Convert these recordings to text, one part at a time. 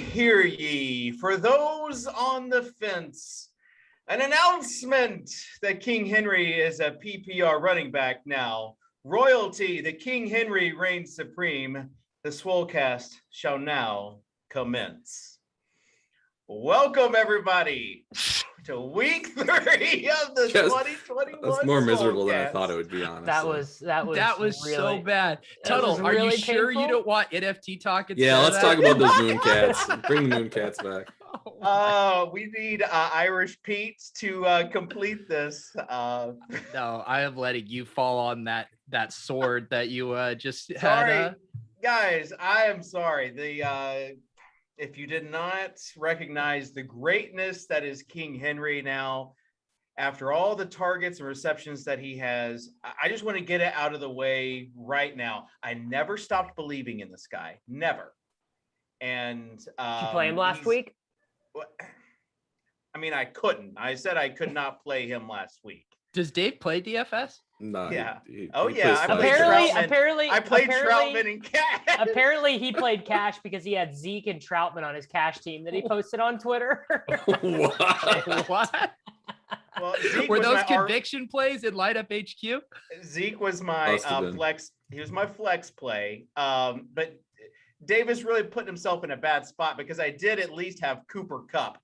hear ye, for those on the fence, an announcement that King Henry is a PPR running back now. Royalty, the King Henry reigns supreme. The Swolecast shall now commence. Welcome, everybody, to week 3 of the 2021. That's more miserable than I Swolecast. thought it would be, honestly. That was really, so bad. Tuttle, are really you sure painful? you don't want NFT talk? Yeah, let's talk about those Mooncats. Bring the Mooncats back. We need Irish Pete to complete this. No, I am letting you fall on that sword that you just sorry, had. Guys, I am sorry. If you did not recognize the greatness that is King Henry now, after all the targets and receptions that he has, I just want to get it out of the way right now. I never stopped believing in this guy. Never. And did you play him last week? I mean, I couldn't. I said I could not play him last week. Does Dave play DFS? No. Yeah. He Apparently, I played Troutman and Cash. Apparently, he played Cash because he had Zeke and Troutman on his Cash team that he posted on Twitter. What? Well, were those conviction plays in Light Up HQ? Zeke was my flex. He was my flex play. But Davis really put himself in a bad spot because I did at least have Cooper Kupp.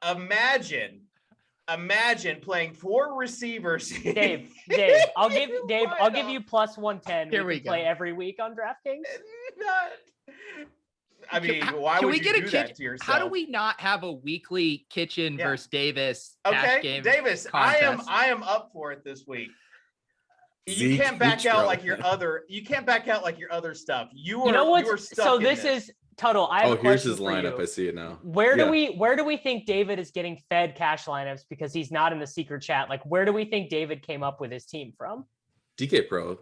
Imagine playing 4 receivers. Dave, I'll give you plus 110. Here we play every week on DraftKings. I mean, why would you do that to yourself? How do we not have a weekly Kitchen versus Davis cash game? Davis, contest? I am up for it this week. Zeke, you can't back out like your other. You can't back out like your other stuff. You are stuck. So this is Tuttle. I have a here's his question for lineup. you. I see it now. Where do we think David is getting fed cash lineups because he's not in the secret chat? Like, where do we think David came up with his team from? DK Pro.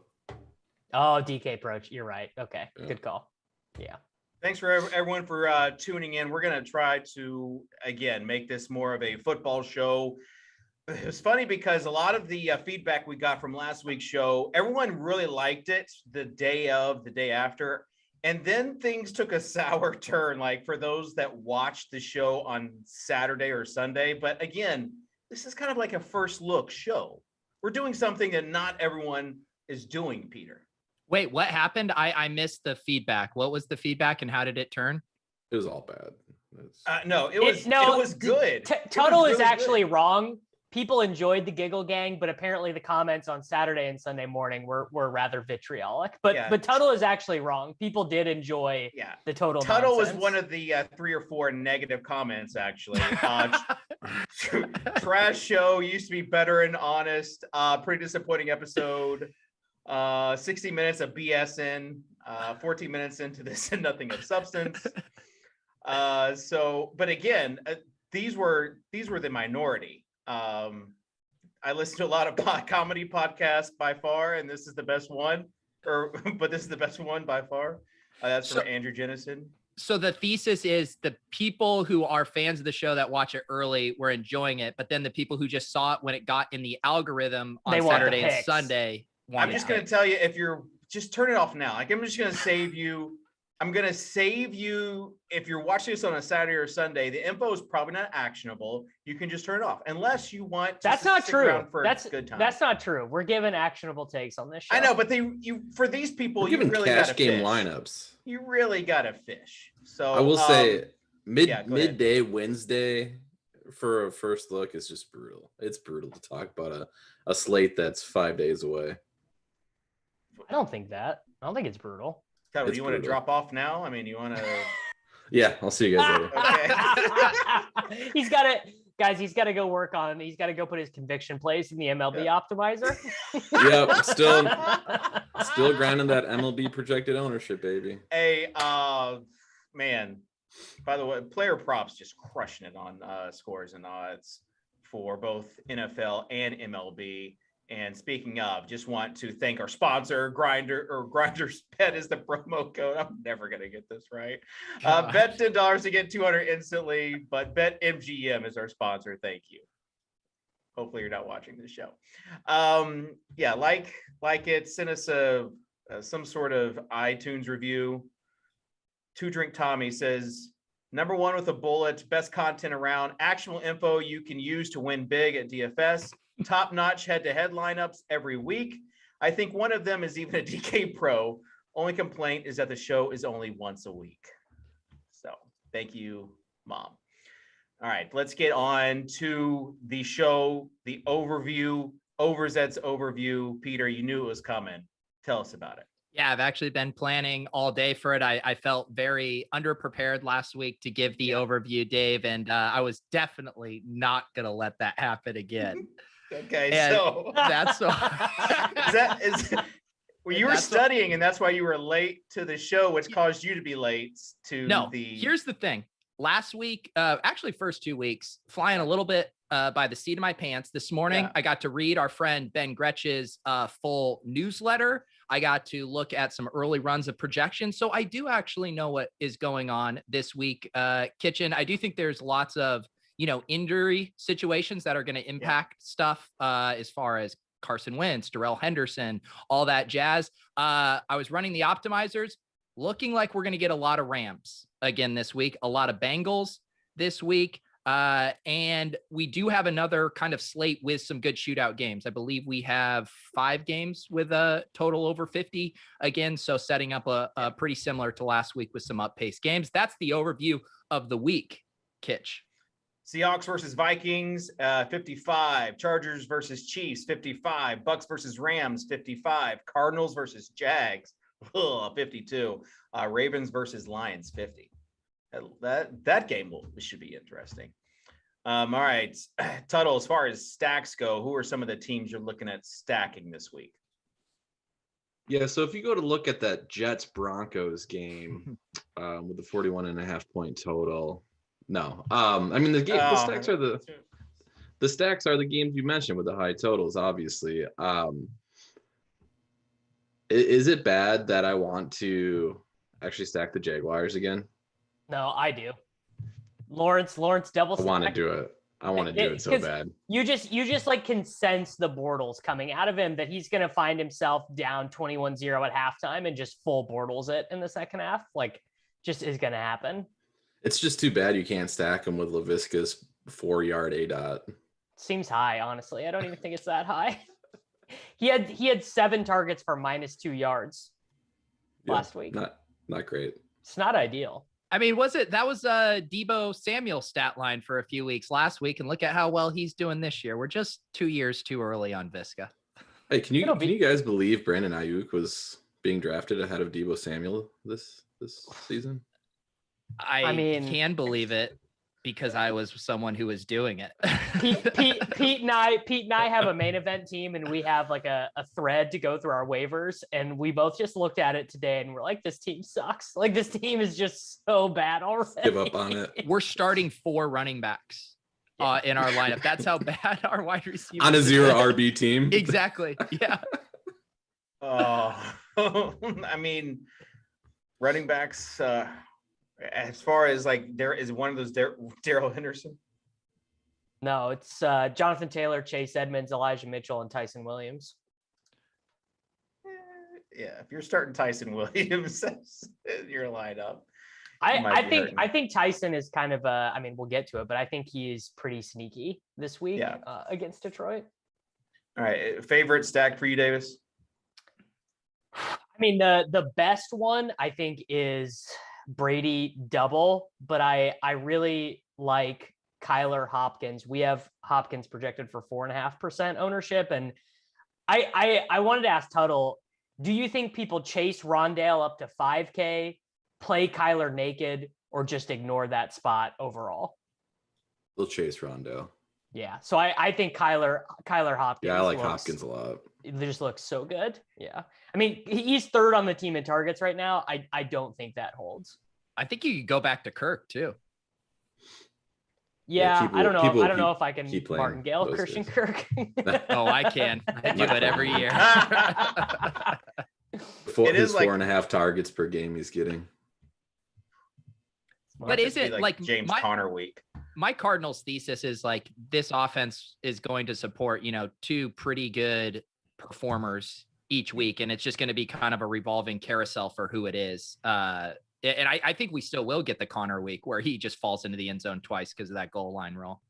Oh, DK Pro. You're right. Okay, good call. Yeah. Thanks for everyone for tuning in. We're going to try to, again, make this more of a football show. It was funny because a lot of the feedback we got from last week's show, everyone really liked it the day after. And then things took a sour turn, like for those that watched the show on Saturday or Sunday. But again, this is kind of like a first look show. We're doing something that not everyone is doing, Peter. Wait, what happened? I missed the feedback. What was the feedback and how did it turn? It was all bad. It was good. Tuttle is actually wrong. People enjoyed the Giggle Gang, but apparently the comments on Saturday and Sunday morning were rather vitriolic. But Tuttle is actually wrong. People did enjoy the total Tuttle nonsense. was one of the 3 or 4 negative comments, actually. Trash show, used to be better and honest. Pretty disappointing episode. 60 minutes of BSing, 14 minutes into this and nothing of substance. But again, these were the minority. I listen to a lot of comedy podcasts by far, and this is the best one. But this is the best one by far. That's from Andrew Jennison. So the thesis is the people who are fans of the show that watch it early were enjoying it, but then the people who just saw it when it got in the algorithm on Saturday and Sunday. I'm just going to tell you, if you're just turn it off now. Like, I'm just going to save you. I'm going to save you. If you're watching this on a Saturday or Sunday, the info is probably not actionable. You can just turn it off unless you want to. That's not true. That's good time. That's not true. We're giving actionable takes on this show. I know, but for these people, you really got to game lineups. You really got to fish. So I will say midday Wednesday for a first look is just brutal. It's brutal to talk about a slate that's 5 days away. I don't think it's brutal. Tyler, do you want to drop off now? I mean, you want to? Yeah, I'll see you guys later. Okay. He's got to go work on. He's got to go put his conviction plays in the MLB optimizer. Yep, still grinding that MLB projected ownership, baby. Hey, man. By the way, player props just crushing it on scores and odds for both NFL and MLB. And speaking of, just want to thank our sponsor, GRINDERSBET is the promo code. I'm never going to get this right. Bet $10 to get $200 instantly, but BetMGM is our sponsor. Thank you. Hopefully you're not watching this show. Like it, send us some sort of iTunes review. Two Drink Tommy says, Number one with a bullet, best content around, actual info you can use to win big at DFS, top-notch head-to-head lineups every week. I think one of them is even a DK Pro. Only complaint is that the show is only once a week. So thank you, Mom. All right, let's get on to the show, the overview, Overzet's overview. Peter, you knew it was coming. Tell us about it. Yeah, I've actually been planning all day for it. I felt very underprepared last week to give the overview, Dave, and I was definitely not going to let that happen again. Okay, and so that's well, you were studying, and that's why you were late to the show, which caused you to be late to Here's the thing. Last week, actually first 2 weeks, flying a little bit by the seat of my pants. This morning, I got to read our friend Ben Gretsch's full newsletter. I got to look at some early runs of projections. So I do actually know what is going on this week, Kitchen. I do think there's lots of, injury situations that are going to impact stuff as far as Carson Wentz, Darrell Henderson, all that jazz. I was running the optimizers, looking like we're going to get a lot of Rams again this week, a lot of Bengals this week. And we do have another kind of slate with some good shootout games. I believe we have 5 games with a total over 50 again. So setting up a pretty similar to last week with some up-paced games. That's the overview of the week, Kitch. Seahawks versus Vikings, 55. Chargers versus Chiefs, 55. Bucks versus Rams, 55. Cardinals versus Jags, 52. Ravens versus Lions, 50. That game should be interesting. All right, Tuttle, as far as stacks go, who are some of the teams you're looking at stacking this week? Yeah, so if you go to look at that Jets-Broncos game with the 41.5 point total, no. The stacks are the games you mentioned with the high totals, obviously. Is it bad that I want to actually stack the Jaguars again? No, I do. Lawrence double stack. I want to do it. I want to do it so bad. You just can sense the Bortles coming out of him, that he's going to find himself down 21-0 at halftime and just full Bortles it in the second half. Just is going to happen. It's just too bad you can't stack him with Laviska's 4-yard ADOT. Seems high, honestly. I don't even think it's that high. He had 7 targets for -2 yards last week. Not great. It's not ideal. I mean, that was a Deebo Samuel stat line for a few weeks last week, and look at how well he's doing this year. We're just 2 years too early on Visca. Hey, can you guys believe Brandon Ayuk was being drafted ahead of Deebo Samuel this season? I can believe it because I was someone who was doing it. Pete and I have a main event team, and we have a thread to go through our waivers, and we both just looked at it today and we're like, this team sucks. This team is just so bad already. Give up on it. We're starting 4 running backs in our lineup. That's how bad our wide receivers on a 0 RB team. Exactly. Yeah. Running backs, as far as there is one of those Darrell Henderson. No, it's Jonathan Taylor, Chase Edmonds, Elijah Mitchell, and Tyson Williams. Yeah, if you're starting Tyson Williams in your lineup, I think Tyson is kind of we'll get to it, but I think he's pretty sneaky this week against Detroit. All right, favorite stack for you, Davis? The best one I think is Brady double, but I really like Kyler Hopkins. We have Hopkins projected for 4.5% ownership, and I wanted to ask Tuttle, do you think people chase Rondale up to 5K, play Kyler naked, or just ignore that spot overall? They'll chase Rondale. Yeah, so I think Kyler Hopkins. Yeah, I like Hopkins a lot. It just looks so good. Yeah. He's third on the team in targets right now. I don't think that holds. I think you could go back to Kirk too. Yeah, I don't know. I don't know if I can Martingale Christian days. Kirk. Oh, I can. I do it every year. His 4.5 targets per game he's getting. But is it like James Conner week? My Cardinals thesis is this offense is going to support, 2 pretty good performers each week. And it's just going to be kind of a revolving carousel for who it is. And I think we still will get the Connor week where he just falls into the end zone twice because of that goal line rule.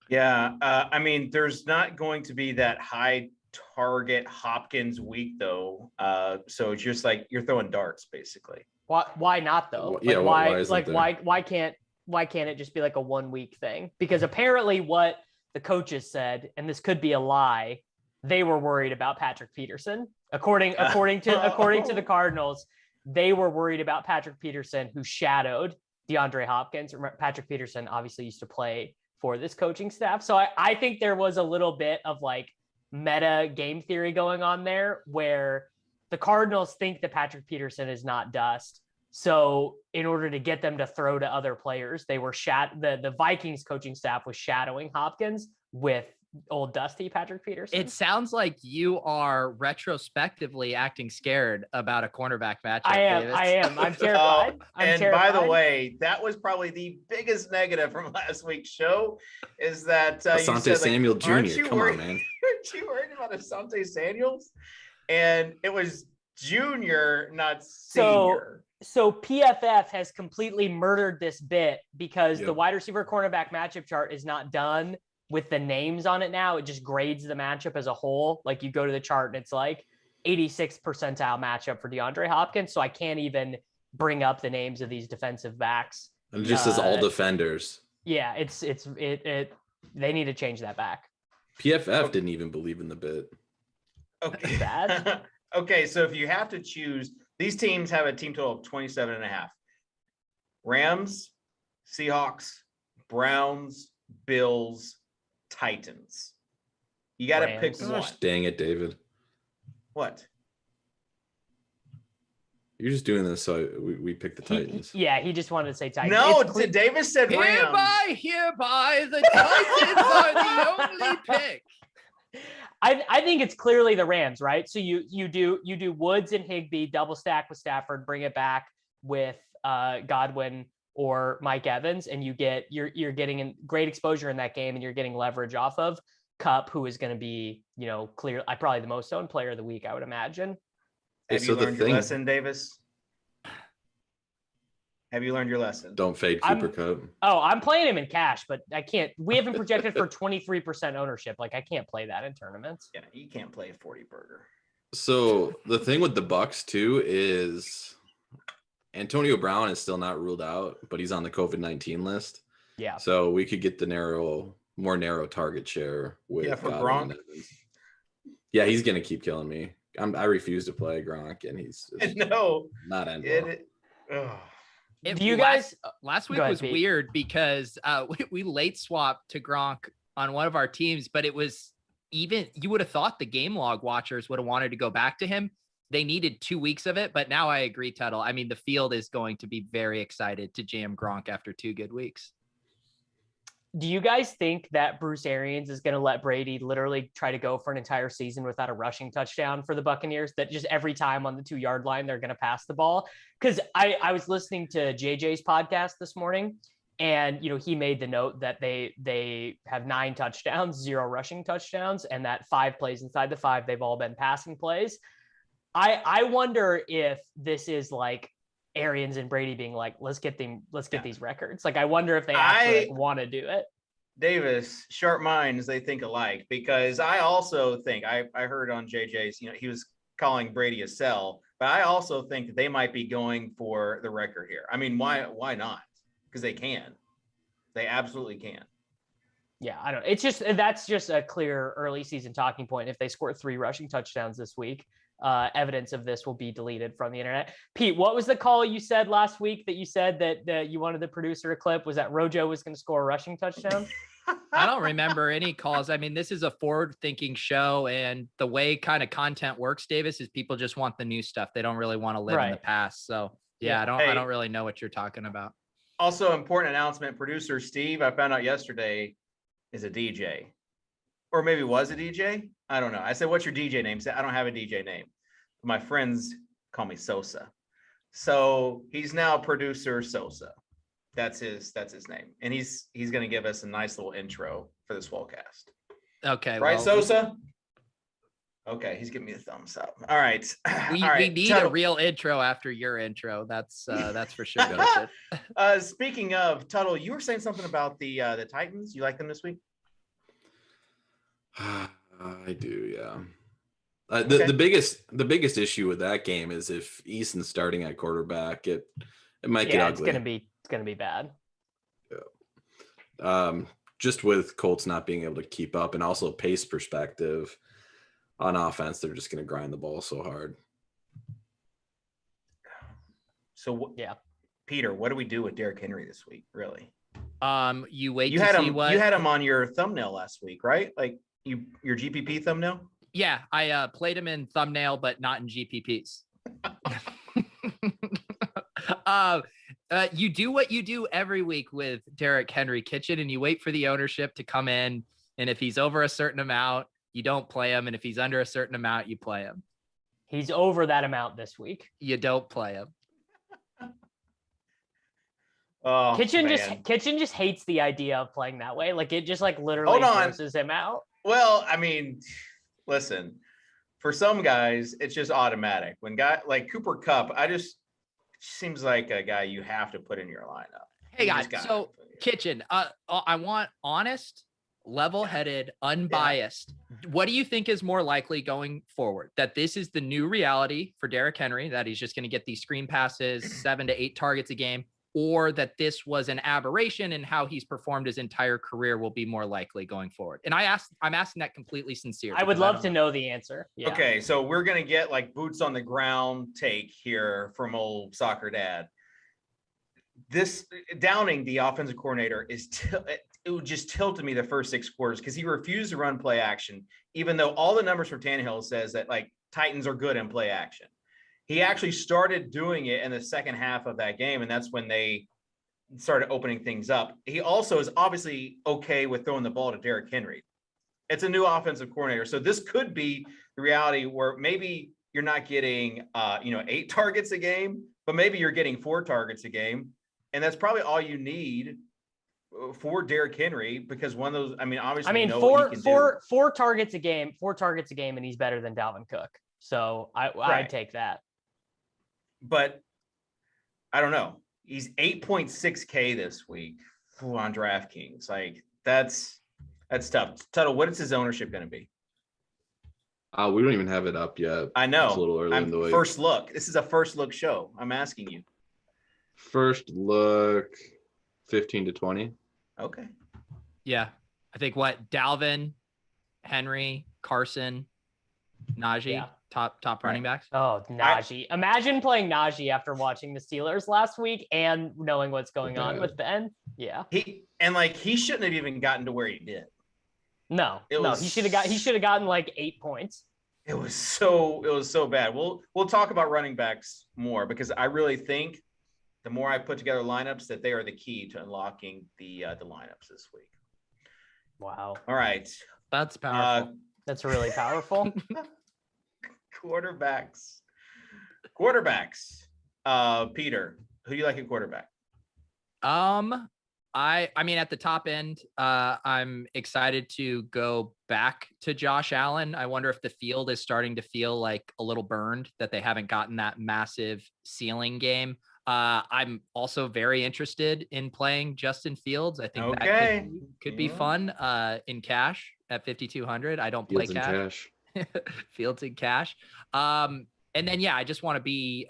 Yeah. I mean, there's not going to be that high target Hopkins week though. So it's just like you're throwing darts basically. Why not though? Yeah. Why can't it just be like a 1 week thing? Because apparently what the coaches said, and this could be a lie, they were worried about Patrick Peterson. According to the Cardinals, they were worried about Patrick Peterson, who shadowed DeAndre Hopkins. Patrick Peterson obviously used to play for this coaching staff. So I think there was a little bit of like meta game theory going on there where the Cardinals think that Patrick Peterson is not dust. So in order to get them to throw to other players, they were the Vikings coaching staff was shadowing Hopkins with old dusty Patrick Peterson. It sounds like you are retrospectively acting scared about a cornerback matchup. Davis. I am. I'm terrified. By the way, that was probably the biggest negative from last week's show is that Asante Samuel Jr. Come on, man. Aren't you worried about Asante Samuels? And it was junior, not senior. So PFF has completely murdered this bit because the wide receiver cornerback matchup chart is not done with the names on it now. It just grades the matchup as a whole. Like you go to the chart and it's like 86th percentile matchup for DeAndre Hopkins. So I can't even bring up the names of these defensive backs. And it just says all defenders. Yeah, they need to change that back. PFF didn't even believe in the bit. Okay. Bad. Okay, so if you have to choose, these teams have a team total of 27.5. Rams, Seahawks, Browns, Bills, Titans. You got to pick one. Gosh, dang it, David. What? You're just doing this so we pick the Titans. He just wanted to say Titans. No, Davis said Rams. Hereby, the Titans are the only pick. I think it's clearly the Rams, right? So you do Woods and Higbee double stack with Stafford, bring it back with Godwin or Mike Evans, and you're getting great exposure in that game, and you're getting leverage off of Kupp, who is going to be probably the most owned player of the week, I would imagine. Have you learned your lesson, Davis? Have you learned your lesson? Don't fade Cooper Kupp. Oh, I'm playing him in cash, but I can't. We haven't projected for 23% ownership. Like I can't play that in tournaments. Yeah, you can't play a 40 burger. So the thing with the Bucks too is Antonio Brown is still not ruled out, but he's on the COVID-19 list. Yeah. So we could get the more narrow target share with for Gronk. Yeah, he's gonna keep killing me. I refuse to play Gronk, and he's not ending. Do you guys? Last week was weird because we late swapped to Gronk on one of our teams, but it was you would have thought the game log watchers would have wanted to go back to him. They needed 2 weeks of it, but now I agree, Tuttle. I mean, the field is going to be very excited to jam Gronk after 2 good weeks. Do you guys think that Bruce Arians is going to let Brady literally try to go for an entire season without a rushing touchdown for the Buccaneers? That just every time on the 2-yard line, they're going to pass the ball? Because I was listening to JJ's podcast this morning, and he made the note that they have 9 touchdowns, 0 rushing touchdowns, and that 5 plays inside the 5, they've all been passing plays. I wonder if this is like Arians and Brady being like, let's get these records. Like, I wonder if they actually want to do it. Davis, sharp minds, they think alike, because I also think I heard on JJ's, he was calling Brady a sell, but I also think that they might be going for the record here. I mean, why not? Because they can. They absolutely can. Yeah, I don't. That's just a clear early season talking point. If they score 3 rushing touchdowns this week, evidence of this will be deleted from the internet. Pete, what was the call you said last week that you said that you wanted the producer to clip? Was that Rojo was going to score a rushing touchdown? I don't remember any calls. I mean, this is a forward-thinking show, and the way kind of content works, Davis, is people just want the new stuff. They don't really want to live in the past. So yeah, I don't really know what you're talking about. Also, important announcement: producer Steve, I found out yesterday, is a DJ, or maybe was a DJ. I don't know. I said, "What's your DJ name?" He said, "I don't have a DJ name. My friends call me Sosa." So he's now producer Sosa. That's his name, and he's going to give us a nice little intro for the Swolecast. Okay, right, Sosa? Okay, he's giving me a thumbs up. All right. We need Tuttle. A real intro after your intro. That's for sure. Speaking of Tuttle, you were saying something about the Titans. You like them this week? I do, yeah. The biggest issue with that game is if Eason's starting at quarterback, it might get ugly. It's gonna be bad. Yeah. Just with Colts not being able to keep up, and also pace perspective on offense, they're just gonna grind the ball so hard. So yeah, Peter, what do we do with Derrick Henry this week? Really? You had him on your thumbnail last week, right? Like your GPP thumbnail. Yeah, I played him in thumbnail, but not in GPPs. You do what you do every week with Derrick Henry Kitchen, and you wait for the ownership to come in. And if he's over a certain amount, you don't play him. And if he's under a certain amount, you play him. He's over that amount this week. You don't play him. Oh, Kitchen just hates the idea of playing that way. Like it just like literally forces him out. Well, I mean, listen, for some guys, it's just automatic. When guy like Cooper Kupp, seems like a guy you have to put in your lineup. Hey guys, so Kitchen, I want honest, level-headed, unbiased. Yeah. What do you think is more likely going forward? That this is the new reality for Derrick Henry, that he's just going to get these screen passes, 7 to 8 targets a game, or that this was an aberration and how he's performed his entire career will be more likely going forward? And I'm asking that completely sincere. I would love to know the answer. Yeah. Okay, so we're going to get like boots on the ground take here from old Socrdave. This Downing, the offensive coordinator, it just tilted me the first 6 quarters because he refused to run play action, even though all the numbers from Tannehill says that like Titans are good in play action. He actually started doing it in the second half of that game, and that's when they started opening things up. He also is obviously okay with throwing the ball to Derrick Henry. It's a new offensive coordinator. So this could be the reality where maybe you're not getting 8 targets a game, but maybe you're getting 4 targets a game. And that's probably all you need for Derrick Henry, because one of those, obviously, four targets a game, and he's better than Dalvin Cook. So I'd take that. But I don't know. He's 8.6K this week on DraftKings. Like that's tough. Tuttle, what is his ownership going to be? We don't even have it up yet. I know. It's a little early in the week. First look. This is a first look show. I'm asking you. First look, 15 to 20. Okay. Yeah. I think Dalvin, Henry, Carson, Najee. Yeah. Top running backs. Oh, Najee. Imagine playing Najee after watching the Steelers last week and knowing what's going on with Ben. Yeah. He shouldn't have even gotten to where he did. No, he should have gotten like 8 points. It was so bad. We'll talk about running backs more, because I really think the more I put together lineups, that they are the key to unlocking the lineups this week. Wow. All right. That's powerful. That's really powerful. Quarterbacks. Peter, who do you like at quarterback? At the top end, I'm excited to go back to Josh Allen. I wonder if the field is starting to feel like a little burned, that they haven't gotten that massive ceiling game. I'm also very interested in playing Justin Fields. I think that could be fun in cash at 5,200. I don't play cash. Fields in cash. And then, I just want to be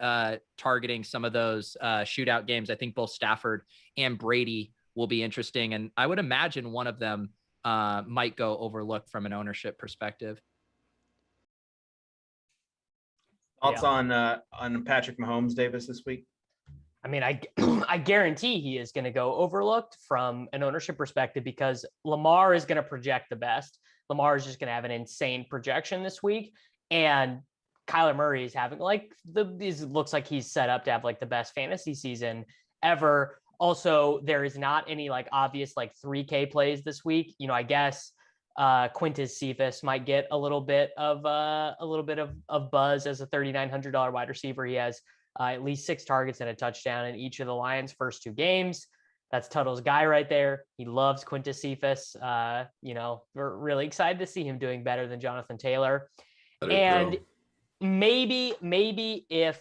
targeting some of those shootout games. I think both Stafford and Brady will be interesting. And I would imagine one of them might go overlooked from an ownership perspective. Thoughts on Patrick Mahomes Davis this week? I guarantee he is going to go overlooked from an ownership perspective, because Lamar is going to project the best. Lamar is just going to have an insane projection this week. And Kyler Murray is having looks like he's set up to have like the best fantasy season ever. Also, there is not any like obvious like 3K plays this week. I guess Quintez Cephas might get a little bit of buzz as a $3,900 wide receiver. He has at least 6 targets and a touchdown in each of the Lions' first 2 games. That's Tuttle's guy right there. He loves Quintez Cephas. We're really excited to see him doing better than Jonathan Taylor. And maybe if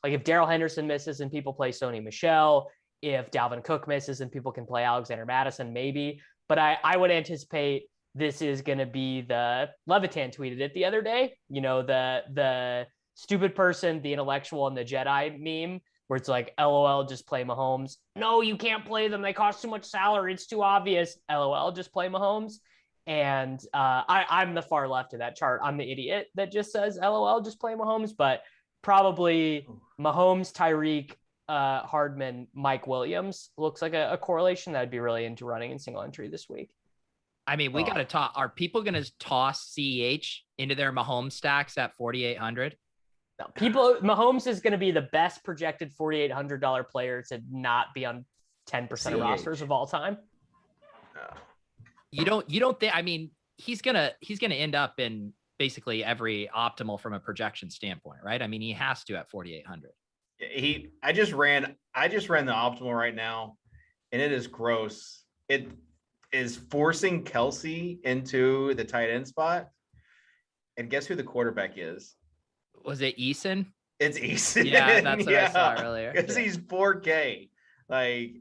if Darrell Henderson misses and people play Sony Michel, if Dalvin Cook misses and people can play Alexander Madison, maybe. But I would anticipate this is going to be the Levitan tweeted it the other day. The stupid person, the intellectual, and the Jedi meme where it's like, LOL, just play Mahomes. No, you can't play them. They cost too much salary. It's too obvious. LOL, just play Mahomes. And I'm the far left of that chart. I'm the idiot that just says, LOL, just play Mahomes. But probably Mahomes, Tyreek, Hardman, Mike Williams looks like a correlation that I'd be really into running in single entry this week. I mean, we got to talk. Are people going to toss CEH into their Mahomes stacks at 4,800? No, Mahomes is going to be the best projected $4,800 player to not be on 10% of rosters of all time. You don't think? I mean, he's gonna end up in basically every optimal from a projection standpoint, right? I mean, he has to at 4,800. I just ran the optimal right now, and it is gross. It is forcing Kelsey into the tight end spot, and guess who the quarterback is? Was it Eason? It's Eason. Yeah, that's what I saw earlier. Because he's 4K. Like,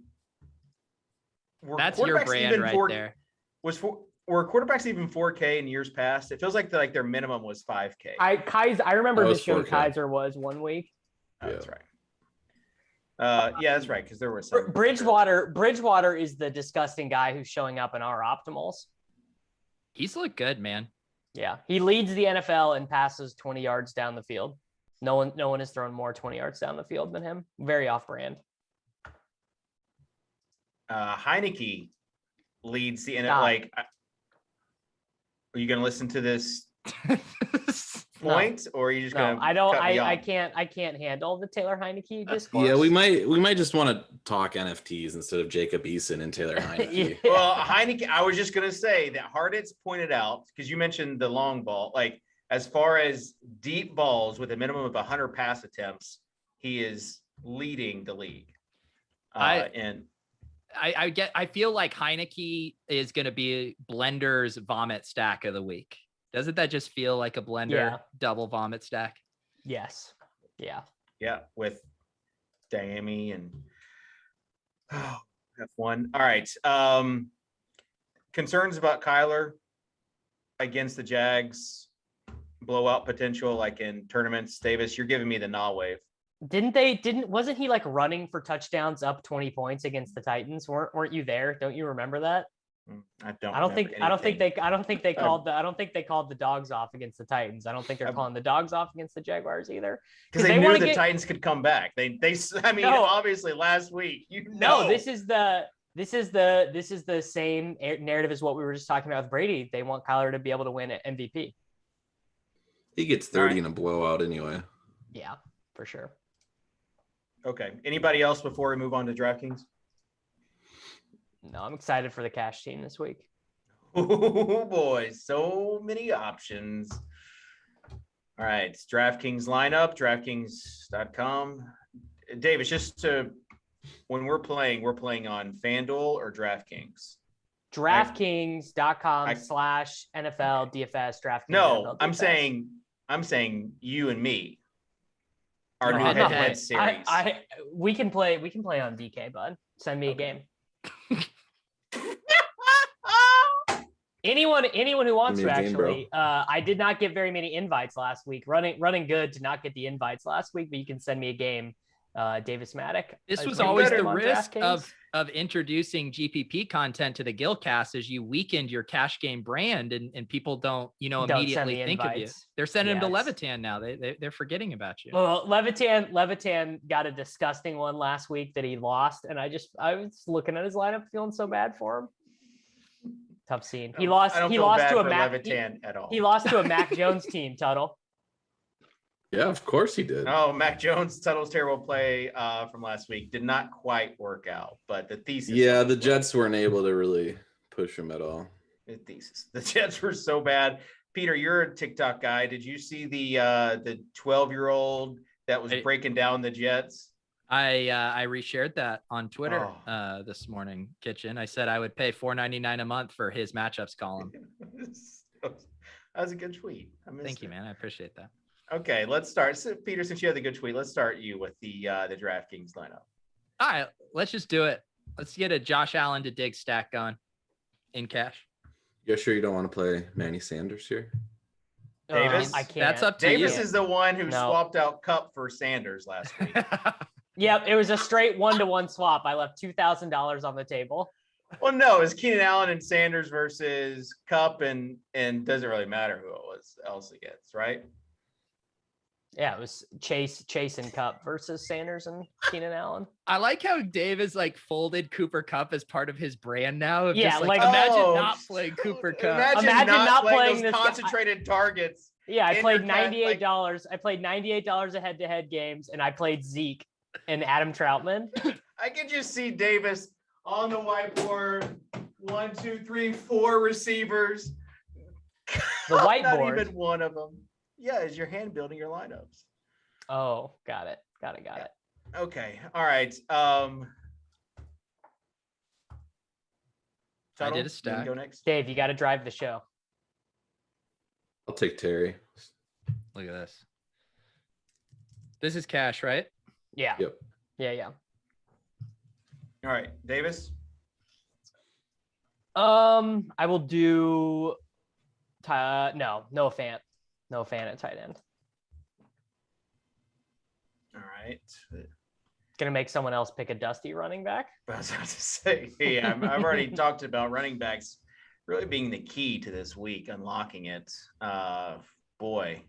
that's your brand right there. Were quarterbacks even 4K in years past? It feels like their minimum was 5K. I remember this year Kaiser was 1 week. Oh, that's right. Yeah, that's right. Because there were some. Bridgewater is the disgusting guy who's showing up in our optimals. He's looked good, man. Yeah, he leads the NFL in passes 20 yards down the field. No one has thrown more 20 yards down the field than him. Very off-brand. Heineke leads the NFL. Like, are you going to listen to this point, or are you just going to? I can't handle the Taylor Heineke discourse. Yeah, we might just want to talk NFTs instead of Jacob Eason and Taylor Heineke. Yeah. Well, Heineke, I was just going to say that Harditz pointed out, because you mentioned the long ball, like as far as deep balls with a minimum of 100 pass attempts, he is leading the league. I feel like Heineke is going to be Blender's vomit stack of the week. Doesn't that just feel like a Blender double vomit stack? Yes. Yeah. Yeah. With Dami and F1. All right. Concerns about Kyler against the Jags, blowout potential, like in tournaments. Davis, you're giving me the nah wave. Wasn't he like running for touchdowns up 20 points against the Titans? Weren't you there? Don't you remember that? I don't think they called the dogs off against the Titans. I don't think they're calling the dogs off against the Jaguars either. Because they knew the Titans could come back. Obviously last week, this is the same narrative as what we were just talking about with Brady. They want Kyler to be able to win at MVP. He gets 30 in a blowout anyway. Yeah, for sure. Okay. Anybody else before we move on to DraftKings? No, I'm excited for the cash team this week. Oh boy, so many options. All right, DraftKings lineup, DraftKings.com. Davis, when we're playing on FanDuel or DraftKings? DraftKings.com /NFL DFS DraftKings. No, I'm saying you and me. Our new head-to-head series. We can play on DK, bud. Send me a game. Anyone who wants to, actually. I did not get very many invites last week. Running good to not get the invites last week, but you can send me a game. Davis Mattek. This was always the risk of introducing GPP content to the Guildcast, as you weakened your cash game brand and people don't immediately think of you. They're sending them to Levitan now. They're forgetting about you. Well, Levitan got a disgusting one last week that he lost, and I was looking at his lineup feeling so bad for him. Tough scene. He lost to a Levitan at all. He lost to a Mac Jones team, Tuttle. Yeah, of course he did. Oh, Mac Jones, Tuttle's terrible play from last week did not quite work out, but the thesis. Yeah, the Jets weren't able to really push him at all. The Jets were so bad. Peter, you're a TikTok guy. Did you see the 12-year-old that was breaking down the Jets? I reshared that on Twitter this morning, Kitchen. I said I would pay $4.99 a month for his matchups column. That was a good tweet. Thank you, man. I appreciate that. Okay, let's start. So, Peter, since you had the good tweet, let's start you with the DraftKings lineup. All right, let's just do it. Let's get a Josh Allen to dig stack going in cash. You sure you don't want to play Manny Sanders here? Davis? I can't. That's up to Davis you. is the one who swapped out Cup for Sanders last week. Yep, it was a straight 1-to-1 swap. I left $2,000 on the table. Well, no, it's Keenan Allen and Sanders versus Cup, and doesn't really matter who it was else against, right? Yeah, it was Chase and Cup versus Sanders and Keenan Allen. I like how Dave is like folded Cooper Kupp as part of his brand now. Yeah, just, like imagine not playing Cooper Kupp. Imagine not playing those this concentrated targets. Yeah, I played $98. I played $98 of head-to-head games, and I played Zeke and Adam Troutman. I can just see Davis on the whiteboard. 1, 2, 3, 4 receivers. The whiteboard. Not even one of them. Yeah, is your hand building your lineups? Oh, got it. Okay. All right. Tuttle, I did a stack. Go next. Dave, you got to drive the show. I'll take Terry. Look at this. This is cash, right? Yeah. Yep. Yeah. All right, Davis. I will do. No Fant. No Fant at tight end. All right. Gonna make someone else pick a dusty running back. I was about to say, yeah, I've already talked about running backs really being the key to this week, unlocking it. Boy,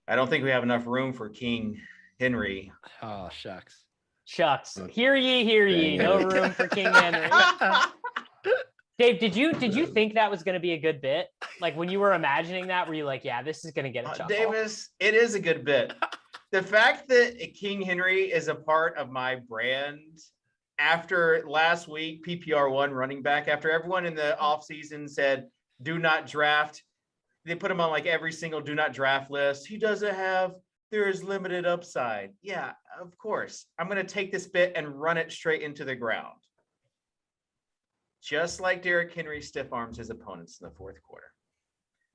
I don't think we have enough room for King Henry. Oh, shucks. Hear ye. No room for King Henry. Dave, did you think that was going to be a good bit? Like when you were imagining that, were you like, yeah, this is going to get a chuckle? Davis, it is a good bit. The fact that King Henry is a part of my brand after last week, PPR1 running back, after everyone in the offseason said, do not draft. They put him on like every single do not draft list. There is limited upside. Yeah, of course. I'm going to take this bit and run it straight into the ground. Just like Derrick Henry stiff arms his opponents in the fourth quarter.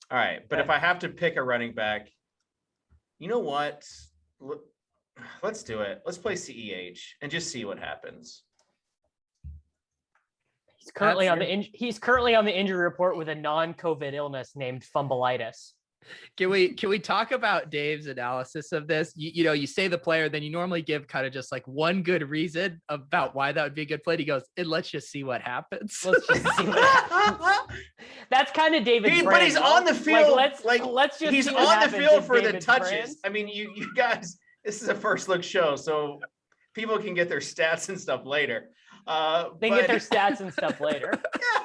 All right. But if I have to pick a running back, you know what? Let's do it. Let's play CEH and just see what happens. He's currently on the injury report with a non-COVID illness named fumbleitis. Can we talk about Dave's analysis of this? You say the player, then you normally give kind of just like one good reason about why that would be a good play. He goes, and let's just see what happens. That's kind of David's brand. But he's on the field. Let's just he's on the field for the touches. Brand. I mean, you guys, this is a first look show, so people can get their stats and stuff later. Get their stats and stuff later.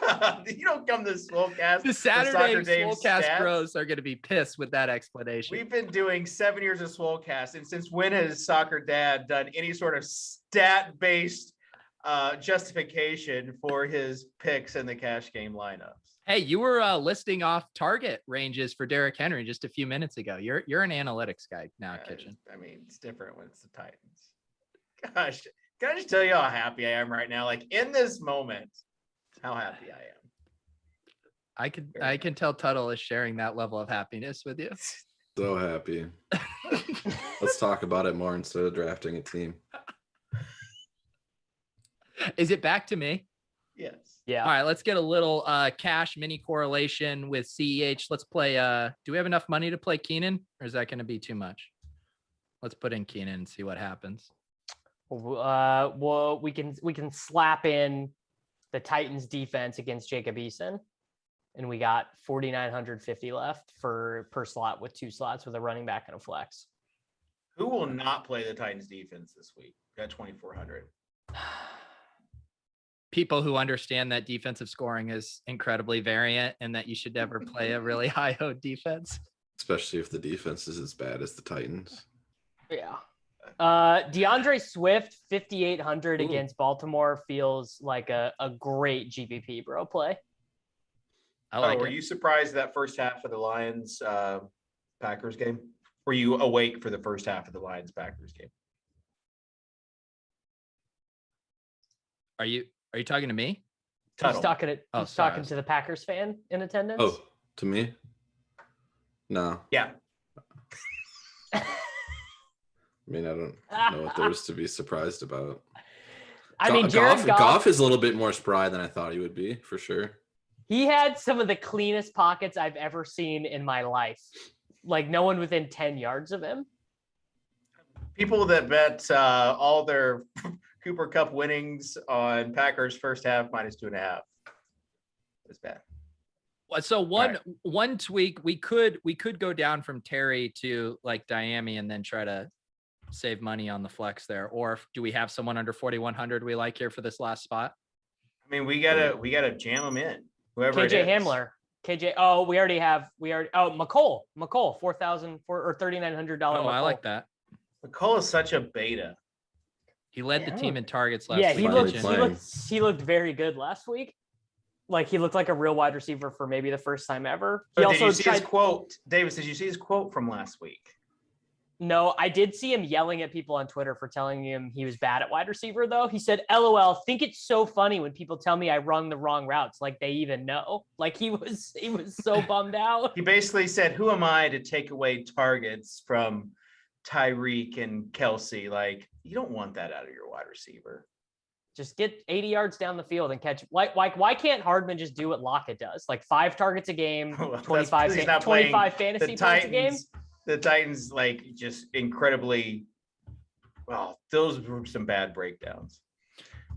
Yeah, you don't come to Swolecast. The Saturday Swolecast bros are going to be pissed with that explanation. We've been doing 7 years of Swolecast, and since when has Socrdave done any sort of stat-based justification for his picks in the cash game lineups? Hey, you were listing off target ranges for Derrick Henry just a few minutes ago. You're an analytics guy now, Kitchen. I mean, it's different when it's the Titans. Gosh. Can I just tell you how happy I am right now? Like in this moment, how happy I am. I can tell Tuttle is sharing that level of happiness with you. So happy. Let's talk about it more instead of drafting a team. Is it back to me? Yes. Yeah. All right, let's get a little cash mini correlation with CEH. Let's play. Do we have enough money to play Keenan, or is that going to be too much? Let's put in Keenan and see what happens. Well, we can slap in the Titans defense against Jacob Eason, and we got 4,950 left per slot with 2 slots with a running back and a flex. Who will not play the Titans defense this week? Got 2,400. People who understand that defensive scoring is incredibly variant and that you should never play a really high-owned defense. Especially if the defense is as bad as the Titans. Yeah. DeAndre Swift, 5,800 against Baltimore feels like a great GPP bro play. Were you surprised that first half of the Lions Packers game? Were you awake for the first half of the Lions Packers game? Are you talking to me? He's talking to the Packers fan in attendance. Oh, to me? No. Yeah. I mean, I don't know what there's to be surprised about. I mean, Jared Goff is a little bit more spry than I thought he would be, for sure. He had some of the cleanest pockets I've ever seen in my life. Like no one within 10 yards of him. People that bet all their Cooper Cup winnings on Packers first half -2.5. It's bad. So one tweak, we could go down from Terry to like Diami and then try to save money on the flex there. Or do we have someone under 4,100 we like here for this last spot? I mean, we gotta jam them in. Whoever KJ Hamler. KJ. Oh, McColl, 4,000 or $3,900. Oh, I like that. McColl is such a beta. He led the team in targets last week. He looked very good last week. Like he looked like a real wide receiver for maybe the first time ever. Did you see his quote? Davis, did you see his quote from last week? No, I did see him yelling at people on Twitter for telling him he was bad at wide receiver, though. He said, LOL, think it's so funny when people tell me I run the wrong routes, like they even know. Like he was so bummed out. He basically said, who am I to take away targets from Tyreek and Kelsey? Like, you don't want that out of your wide receiver. Just get 80 yards down the field and catch. Like why can't Hardman just do what Lockett does? Like 5 targets a game, 25 fantasy points a game? The Titans, like, just incredibly, well, those were some bad breakdowns.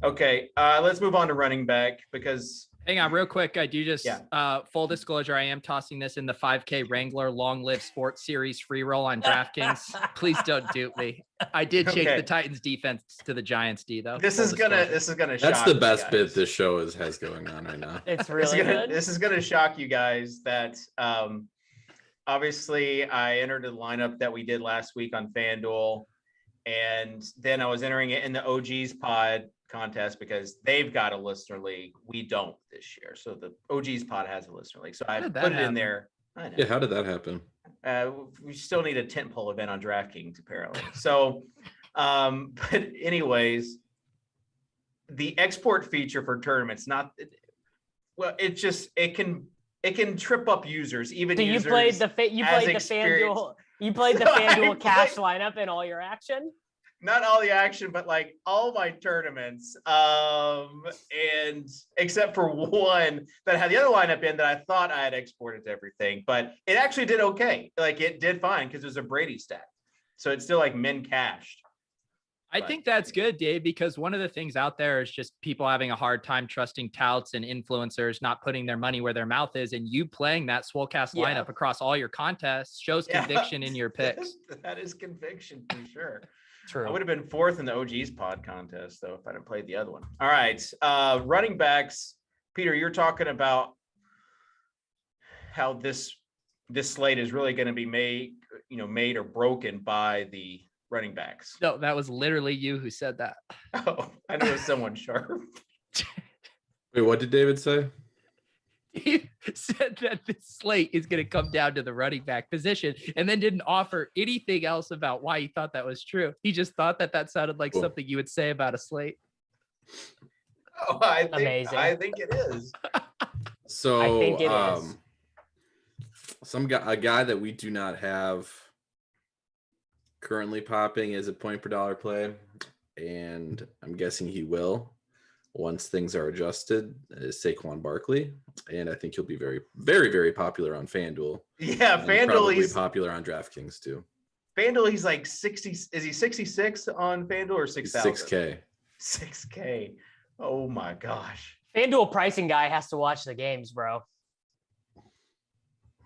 Okay, let's move on to running back because... Hang on real quick. I do just, full disclosure, I am tossing this in the 5K Wrangler Long Live Sports Series free roll on DraftKings. Please don't dupe me. I did change the Titans defense to the Giants D, though. This is gonna shock. That's the best bit this show has going on right now. It's really good. This is gonna shock you guys that... obviously, I entered the lineup that we did last week on FanDuel, and then I was entering it in the OG's pod contest because they've got a listener league. We don't this year, so the OG's pod has a listener league. So I put it in there. I know. Yeah, how did that happen? We still need a tentpole event on DraftKings apparently. So, but anyways, the export feature for tournaments it can trip up users. Even so users. You played the FanDuel. You played the FanDuel cash lineup in all your action. Not all the action, but like all my tournaments, and except for one that had the other lineup in that I thought I had exported to everything, but it actually did okay. Like it did fine because it was a Brady stack, so it's still like min cashed. I think that's good, Dave, because one of the things out there is just people having a hard time trusting touts and influencers, not putting their money where their mouth is. And you playing that Swolecast lineup across all your contests shows conviction in your picks. That is conviction for sure. True. I would have been 4th in the OG's pod contest, though, if I'd have played the other one. All right. Running backs. Peter, you're talking about how this slate is really going to be made or broken by the running backs. No, that was literally you who said that. Oh, I knew it was someone sharp. Wait, what did David say? He said that this slate is going to come down to the running back position and then didn't offer anything else about why he thought that was true. He just thought that sounded like something you would say about a slate. Oh, amazing. I think it is. So I think it is. A guy that we do not have currently popping is a point per dollar play, and I'm guessing he will once things are adjusted, is Saquon Barkley, and I think he'll be very, very, very popular on FanDuel. Yeah, FanDuel, probably he's popular on DraftKings too. FanDuel, he's like 60. Is he 66 on FanDuel or 6,000? 6K. 6K. Oh my gosh. FanDuel pricing guy has to watch the games, bro.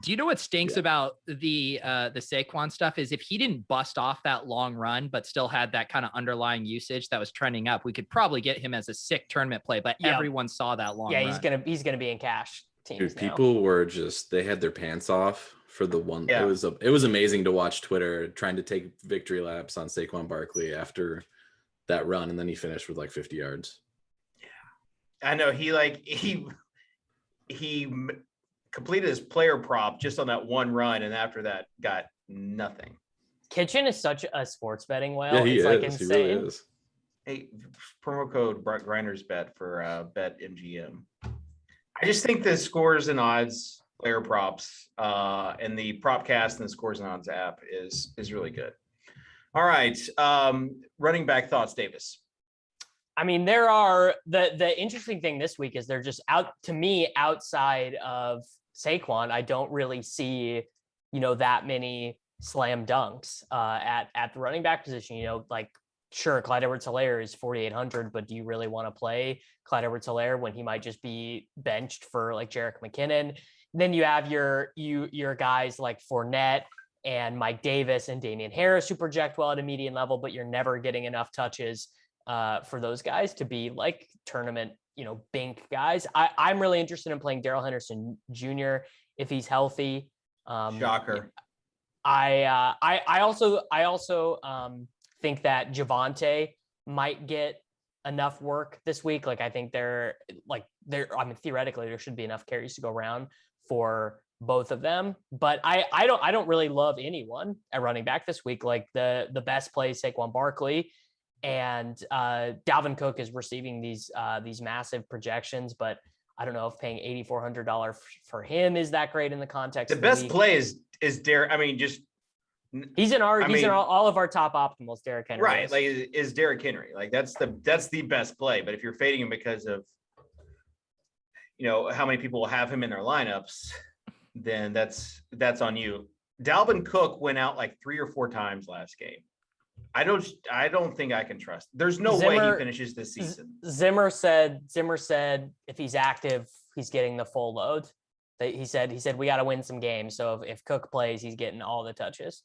Do you know what stinks about the Saquon stuff is if he didn't bust off that long run, but still had that kind of underlying usage that was trending up, we could probably get him as a sick tournament play, but everyone saw that long run. He's gonna be in cash teams. Dude, people were they had their pants off for the one. Yeah. It was amazing to watch Twitter trying to take victory laps on Saquon Barkley after that run, and then he finished with like 50 yards. Yeah. I know he completed his player prop just on that one run, and after that got nothing. Kitchen is such a sports betting whale. Yeah, it's like insane. He really is. Hey, promo code GRINDERSBET for BetMGM. I just think the scores and odds player props, and the Propcast and the Scores and Odds app is really good. All right, running back thoughts, Davis. I mean, there are the interesting thing this week is they're just outside of Saquon. I don't really see, that many slam dunks at the running back position. Sure, Clyde Edwards-Helaire is 4,800, but do you really want to play Clyde Edwards-Helaire when he might just be benched for like Jerick McKinnon? Then you have your guys like Fournette and Mike Davis and Damian Harris who project well at a median level, but you're never getting enough touches for those guys to be like tournament, bink guys. I'm really interested in playing Darrell Henderson Jr. if he's healthy. Shocker. I also think that Javonte might get enough work this week. Like, I think theoretically there should be enough carries to go around for both of them, but I don't really love anyone at running back this week. Like the best play is Saquon Barkley, and Dalvin Cook is receiving these massive projections, but I don't know if paying $8,400 for him is that great in the context. The best play is Derrick. I mean, just he's in all of our top optimals. Derrick Henry, right? Like is Derrick Henry. Like that's the best play. But if you're fading him because of how many people will have him in their lineups, then that's on you. Dalvin Cook went out like 3 or 4 times last game. I don't think I can trust. There's no way he finishes this season. Zimmer said if he's active, he's getting the full load. He said we got to win some games. So if Cook plays, he's getting all the touches.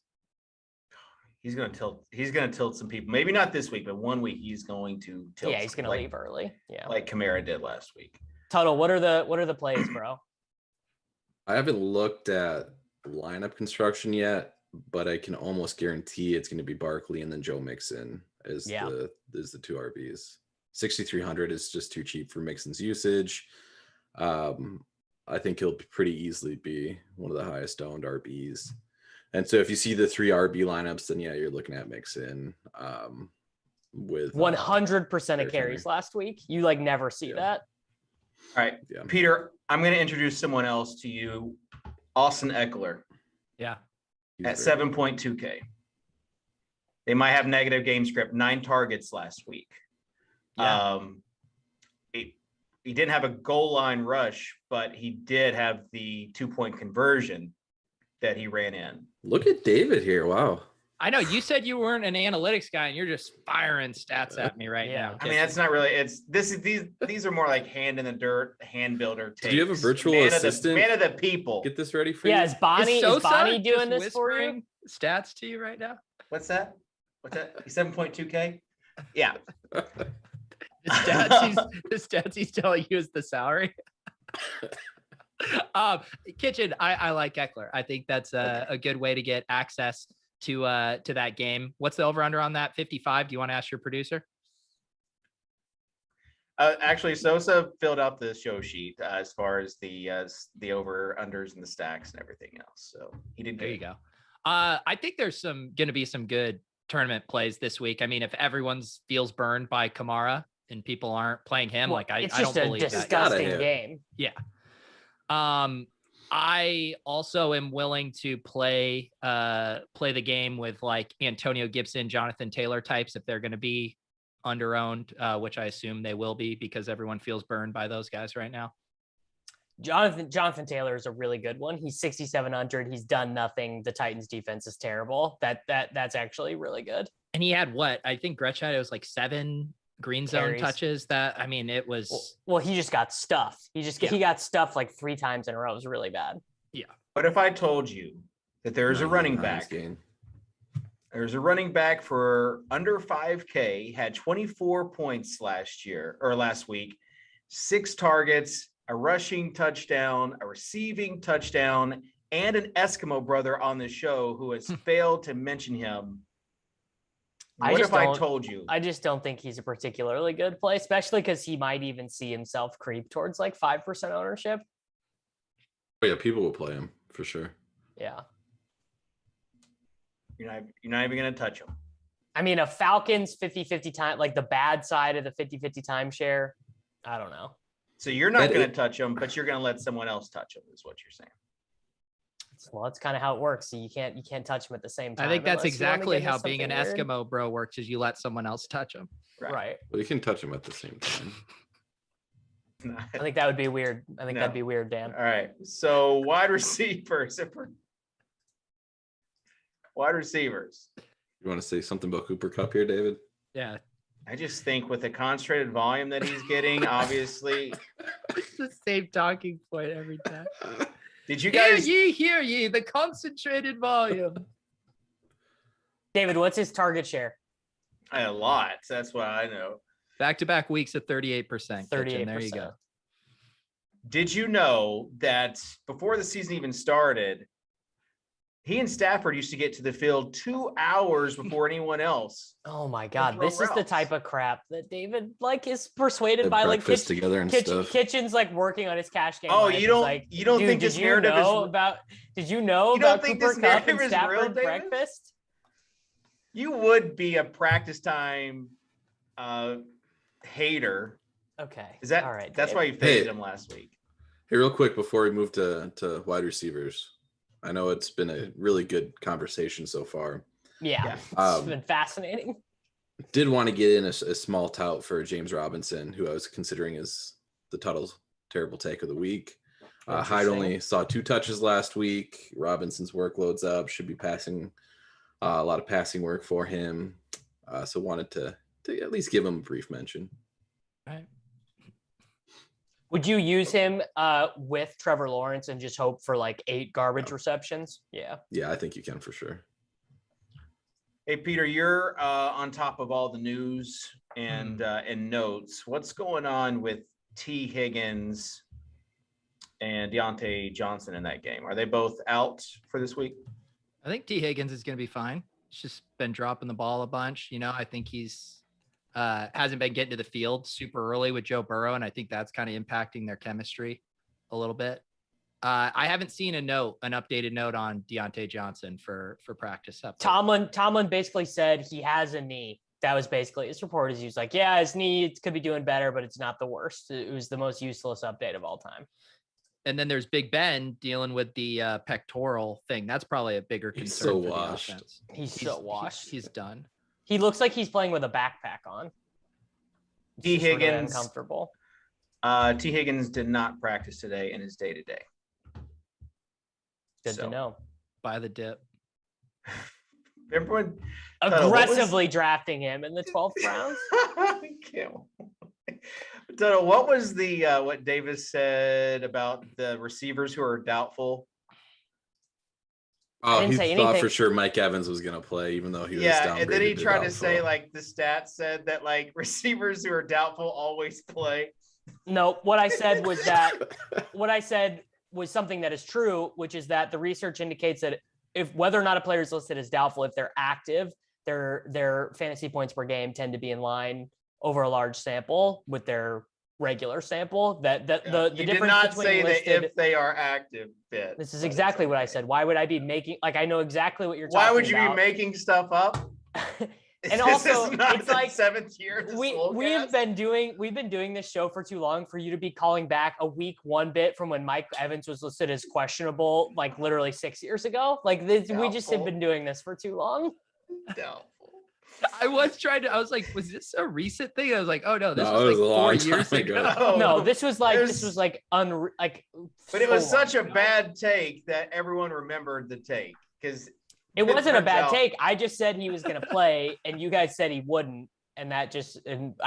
He's gonna tilt some people. Maybe not this week, but one week he's going to tilt. Yeah, he's gonna leave early. Yeah, like Kamara did last week. Tuttle, what are the plays, bro? I haven't looked at lineup construction yet, but I can almost guarantee it's going to be Barkley and then Joe Mixon as the 2 RBs. 6,300 is just too cheap for Mixon's usage. I think he'll pretty easily be one of the highest owned RBs. And so if you see the 3 RB lineups, then you're looking at Mixon with 100% of carries last week. You like never see that. All right, Peter, I'm going to introduce someone else to you, Austin Eckler. Yeah. At 7.2K. They might have negative game script, 9 targets last week. Yeah. He didn't have a goal line rush, but he did have the 2-point conversion that he ran in. Look at David here. Wow. I know you said you weren't an analytics guy and you're just firing stats at me right now. I mean, that's not really, these are more like hand in the dirt, hand builder takes. Do you have a virtual assistant? Man of the people. Get this ready for you. Yeah, is Bonnie doing this for you? Stats to you right now? What's that? 7.2K? Yeah. The stats he's telling you is the salary. Kitchen, I like Eckler. I think that's a good way to get access to that game. What's the over under on that? 55. Do you want to ask your producer? Actually, Sosa filled out the show sheet as far as the over unders and the stacks and everything else. So he did. There you go. I think there's going to be some good tournament plays this week. I mean, if everyone's feels burned by Kamara and people aren't playing him, I don't believe that. It's just a disgusting game. Yeah. I also am willing to play the game with like Antonio Gibson, Jonathan Taylor types if they're going to be underowned, which I assume they will be because everyone feels burned by those guys right now. Jonathan Taylor is a really good one. He's 6,700. He's done nothing. The Titans defense is terrible. That's actually really good. And he had I think Gretchen, it was like 7 green zone carries. Touches. It was he just got stuffed. He got stuffed like 3 times in a row. It was really bad. Yeah. What if I told you that there's a running back? There's a running back for under 5K, had 24 points last week, 6 targets, a rushing touchdown, a receiving touchdown, and an Eskimo brother on the show who has failed to mention him. What if I told you? I just don't think he's a particularly good play, especially because he might even see himself creep towards like 5% ownership. Oh yeah, people will play him for sure. Yeah. You're not even going to touch him. I mean, a Falcons 50-50 time, like the bad side of the 50-50 timeshare. I don't know. So you're not going to touch him, but you're going to let someone else touch him is what you're saying. Well, that's kind of how it works. So you can't touch them at the same time. I think that's exactly how being an weird Eskimo bro works, is you let someone else touch them. Right. Well, you can touch them at the same time. I think that would be weird. That'd be weird, Dan. All right. So wide receivers. Wide receivers. You want to say something about Cooper Kupp here, David? Yeah. I just think with the concentrated volume that he's getting, obviously. It's the same talking point every time. Did you guys hear ye, the concentrated volume? David, what's his target share? A lot. That's what I know. Back-to-back weeks at 38%. 38%. There you go. Did you know that before the season even started, he and Stafford used to get to the field 2 hours before anyone else? Oh my God. This is the type of crap that David is persuaded by breakfast together and stuff. Kitchen's working on his cash game. Oh, you don't think this narrative is did you know about Cooper Kupp and Stafford breakfast? You would be a practice time hater. Okay. Is that all right? That's Dave. Why you faded him last week. Hey, real quick before we move to wide receivers. I know it's been a really good conversation so far. Yeah. It's been fascinating. Did want to get in a small tout for James Robinson, who I was considering as the Tuttle's terrible take of the week. Hyde only saw 2 touches last week. Robinson's workload's up, should be passing a lot of passing work for him. So wanted to at least give him a brief mention. All right. Would you use him with Trevor Lawrence and just hope for 8 garbage receptions? Yeah. Yeah, I think you can for sure. Hey, Peter, you're on top of all the news and notes. What's going on with T. Higgins and Deontay Johnson in that game? Are they both out for this week? I think T. Higgins is going to be fine. He's just been dropping the ball a bunch. I think he's hasn't been getting to the field super early with Joe Burrow, and I think that's kind of impacting their chemistry a little bit. I haven't seen an updated note on Deontay Johnson for practice. Tomlin basically said he has a knee. That was basically his report. He was like, yeah, his knee could be doing better, but it's not the worst. It was the most useless update of all time. And then there's Big Ben dealing with the pectoral thing. That's probably a bigger concern. He's so washed. He's so washed. He's done. He looks like he's playing with a backpack on. T. Higgins, really uncomfortable. T. Higgins did not practice today in his day-to-day. Good to know. By the dip. Everyone aggressively drafting him in the 12th round. Tuttle, what was what Davis said about the receivers who are doubtful? Oh, he thought for sure Mike Evans was going to play, even though he was downgraded. And then he tried to say the stats said that receivers who are doubtful always play. No, what I said was something that is true, which is that the research indicates that whether or not a player is listed as doubtful, if they're active, their fantasy points per game tend to be in line over a large sample with their regular sample. The difference did not between say listed, that if they are active. This is exactly what I said. Why would I be making I know exactly what you're talking about. Why would you be making stuff up? And also, it's the 7th year. We've been doing this show for too long for you to be calling back a week 1 bit from when Mike Evans was listed as questionable, literally 6 years ago. We just have been doing this for too long. Doubtful. I was like, was this a recent thing? I was like, oh no, this was 4 years ago. No, this was but it was such a bad take that everyone remembered the take because it wasn't a bad take. I just said he was going to play, and you guys said he wouldn't, and I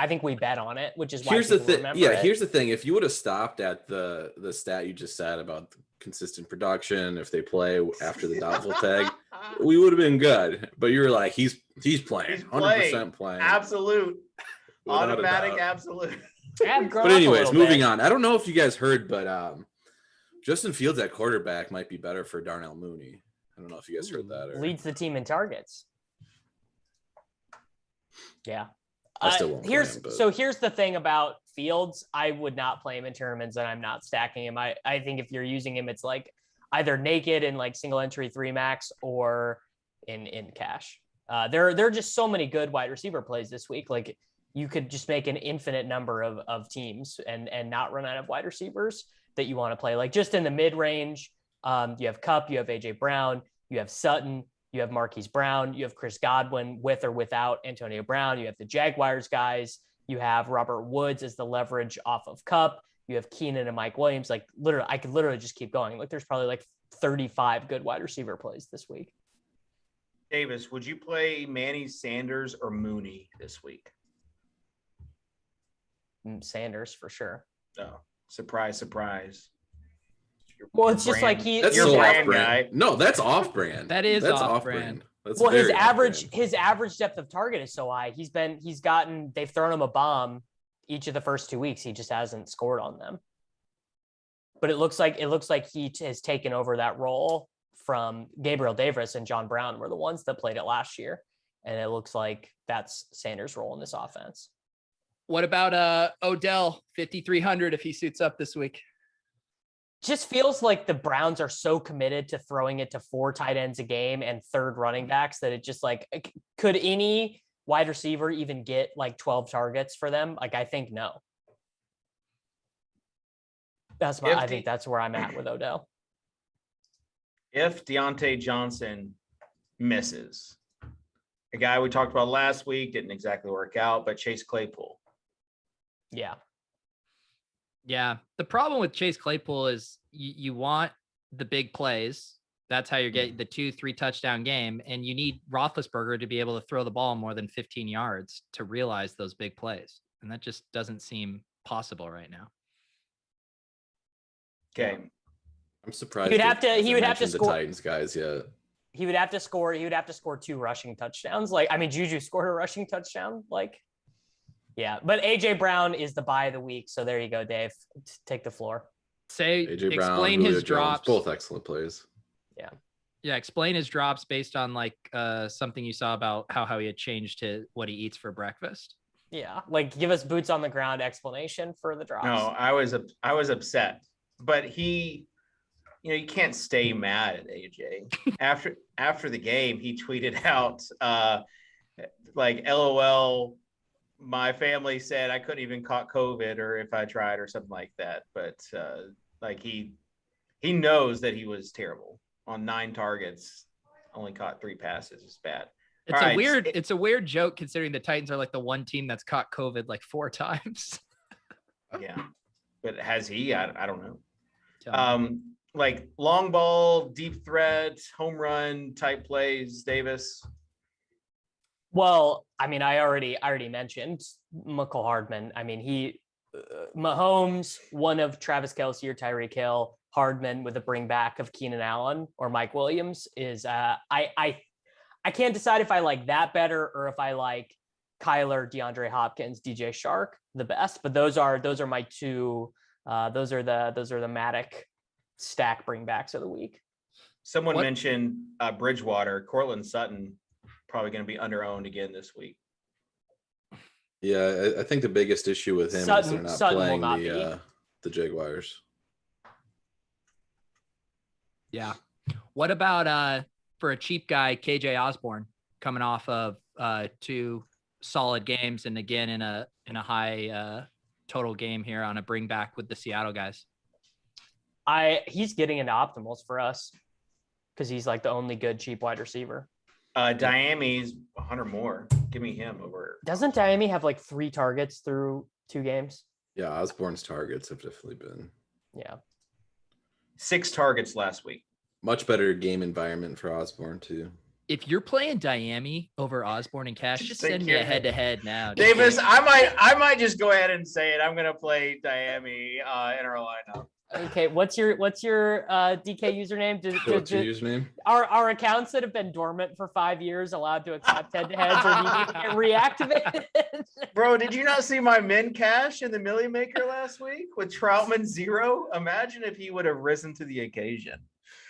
think we bet on it, which is why here's the thing. Yeah, here's the thing. If you would have stopped at the stat you just said about consistent production, if they play after the doubtful tag, we would have been good. But you were like, he's playing, 100% playing, absolute, automatic, absolute. But anyways, moving on. I don't know if you guys heard, but Justin Fields at quarterback might be better for Darnell Mooney. I don't know if you guys heard that. Leads the team in targets. Yeah. I still won't play him, So here's the thing about Fields. I would not play him in tournaments, and I'm not stacking him. I think if you're using him, it's either naked in single entry 3 max or in cash. There are just so many good wide receiver plays this week. You could just make an infinite number of teams and not run out of wide receivers that you want to play. Just in the mid range, You have Kupp, you have AJ Brown, you have Sutton, you have Marquise Brown, you have Chris Godwin with or without Antonio Brown. You have the Jaguars guys. You have Robert Woods as the leverage off of Kupp. You have Keenan and Mike Williams. Like literally, I could literally just keep going. Like there's probably like 35 good wide receiver plays this week. Davis, would you play Manny Sanders or Mooney this week? Sanders for sure. Oh, surprise. Well, it's just like that's your so brand guy. No, that's off brand. That's off brand. That's well, his average depth of target is so high. They've thrown him a bomb each of the first 2 weeks. He just hasn't scored on them. But it looks like he has taken over that role from Gabriel Davis and John Brown were the ones that played it last year. And it looks like that's Sanders' role in this offense. What about Odell 5,300 if he suits up this week? Just feels like the Browns are so committed to throwing it to 4 tight ends a game and 3rd running backs that it just like, could any wide receiver even get like 12 targets for them? Like, I think no. I think that's where I'm at with Odell. If Deontay Johnson misses, a guy we talked about last week didn't exactly work out, but Chase Claypool. Yeah. The problem with Chase Claypool is you want the big plays. That's how you're getting the 2-3 touchdown game. And you need Roethlisberger to be able to throw the ball more than 15 yards to realize those big plays. And that just doesn't seem possible right now. Okay. I'm surprised. He would have to score. The Titans guys, yeah. He would have to score 2 rushing touchdowns. Like, I mean, Juju scored a rushing touchdown. Like, yeah, but AJ Brown is the buy of the week. So there you go, Dave. Take the floor. AJ Brown, explain his drops. Both excellent plays. Yeah. Explain his drops based on like something you saw about how he had changed what he eats for breakfast. Yeah. Like give us boots on the ground explanation for the drops. No, I was upset, but you can't stay mad at AJ. After the game, he tweeted out like, LOL, my family said I couldn't even caught COVID or if I tried or something like that. But like he knows that he was terrible on 9 targets, only caught 3 passes. It's bad. It's a weird joke considering the Titans are like the one team that's caught COVID like 4 times. Yeah. But has he? I don't know. Like long ball, deep threat, home run type plays, Davis. Well, I mean, I already mentioned Mecole Hardman. I mean, Mahomes, one of Travis Kelce or Tyreek Hill, Hardman with a bring back of Keenan Allen or Mike Williams is I can't decide if I like that better or if I like Kyler, DeAndre Hopkins, DJ Shark the best. But those are my 2. Those are the Mattek stack bringbacks of the week. Someone mentioned Bridgewater, Cortland Sutton. Probably going to be under-owned again this week. Yeah, I think the biggest issue with him is they're not playing the Jaguars. Yeah. What about for a cheap guy, KJ Osborne, coming off of 2 solid games and again in a high total game here on a bring back with the Seattle guys? He's getting into optimals for us because he's like the only good cheap wide receiver. Diami's 100 more. Give me him over. Doesn't Diami have like 3 targets through 2 games? Yeah, Osborne's targets have definitely been. Yeah. 6 targets last week. Much better game environment for Osborne too. If you're playing Diami over Osborne and Cash, just send me a head-to-head now. Davis, I might just go ahead and say it. I'm going to play Diami in our lineup. Okay, what's your DK username? What's your username? Our accounts that have been dormant for 5 years allowed to accept head-to-heads, or do you need to get reactivated? Bro, did you not see my min cash in the Millie Maker last week with Troutman 0? Imagine if he would have risen to the occasion.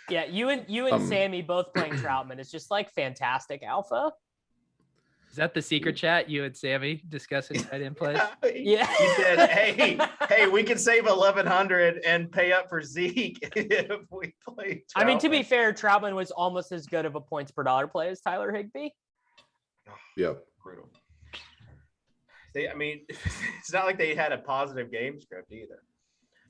Yeah, you and Sammy both playing Troutman. It's just like fantastic alpha. Is that the secret chat? You and Sammy discussing tight end plays? Yeah. He said, hey, we can save 1,100 and pay up for Zeke if we play Troutman. I mean, to be fair, Troutman was almost as good of a points per dollar play as Tyler Higbee. Yep. Brutal. It's not like they had a positive game script either.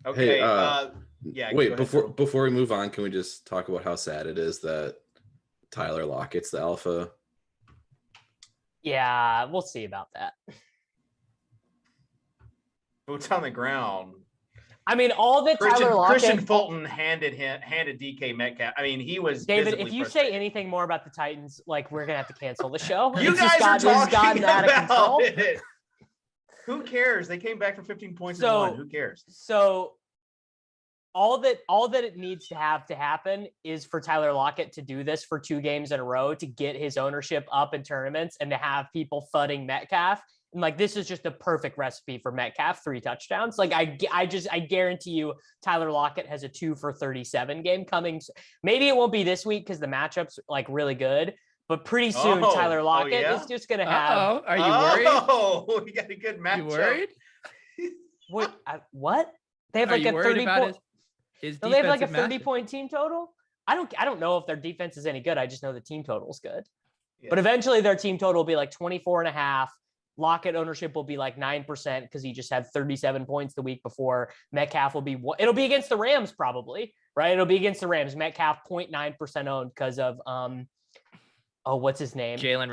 Okay. Hey, yeah. Wait, before we move on, can we just talk about how sad it is that Tyler Lockett's the alpha? Yeah, we'll see about that. Boots on the ground. I mean, all that Tyler Lockett... Christian Fulton handed DK Metcalf. I mean, he was David, if you say anything more about the Titans, like, we're going to have to cancel the show. You guys are talking about out of control. It. Who cares? They came back from 15 points and won. Who cares? So all that it needs to happen is for Tyler Lockett to do this for 2 games in a row to get his ownership up in tournaments and to have people fudding Metcalf. And like, this is just a perfect recipe for Metcalf, 3 touchdowns. Like I guarantee you Tyler Lockett has a 2 for 37 game coming. Maybe it won't be this week because the matchup's like really good, but pretty soon Tyler Lockett is just going to have. Are you worried? Oh, we got a good matchup. You worried? Wait, what? They have like a 30 point. They have like a 30-point team total. I don't know if their defense is any good. I just know the team total is good. Yeah. But eventually their team total will be like 24.5. Lockett ownership will be like 9% because he just had 37 points the week before. Metcalf will be, it'll be against the Rams probably, right? It'll be against the Rams. Metcalf 0.9% owned because of, what's his name? Jalen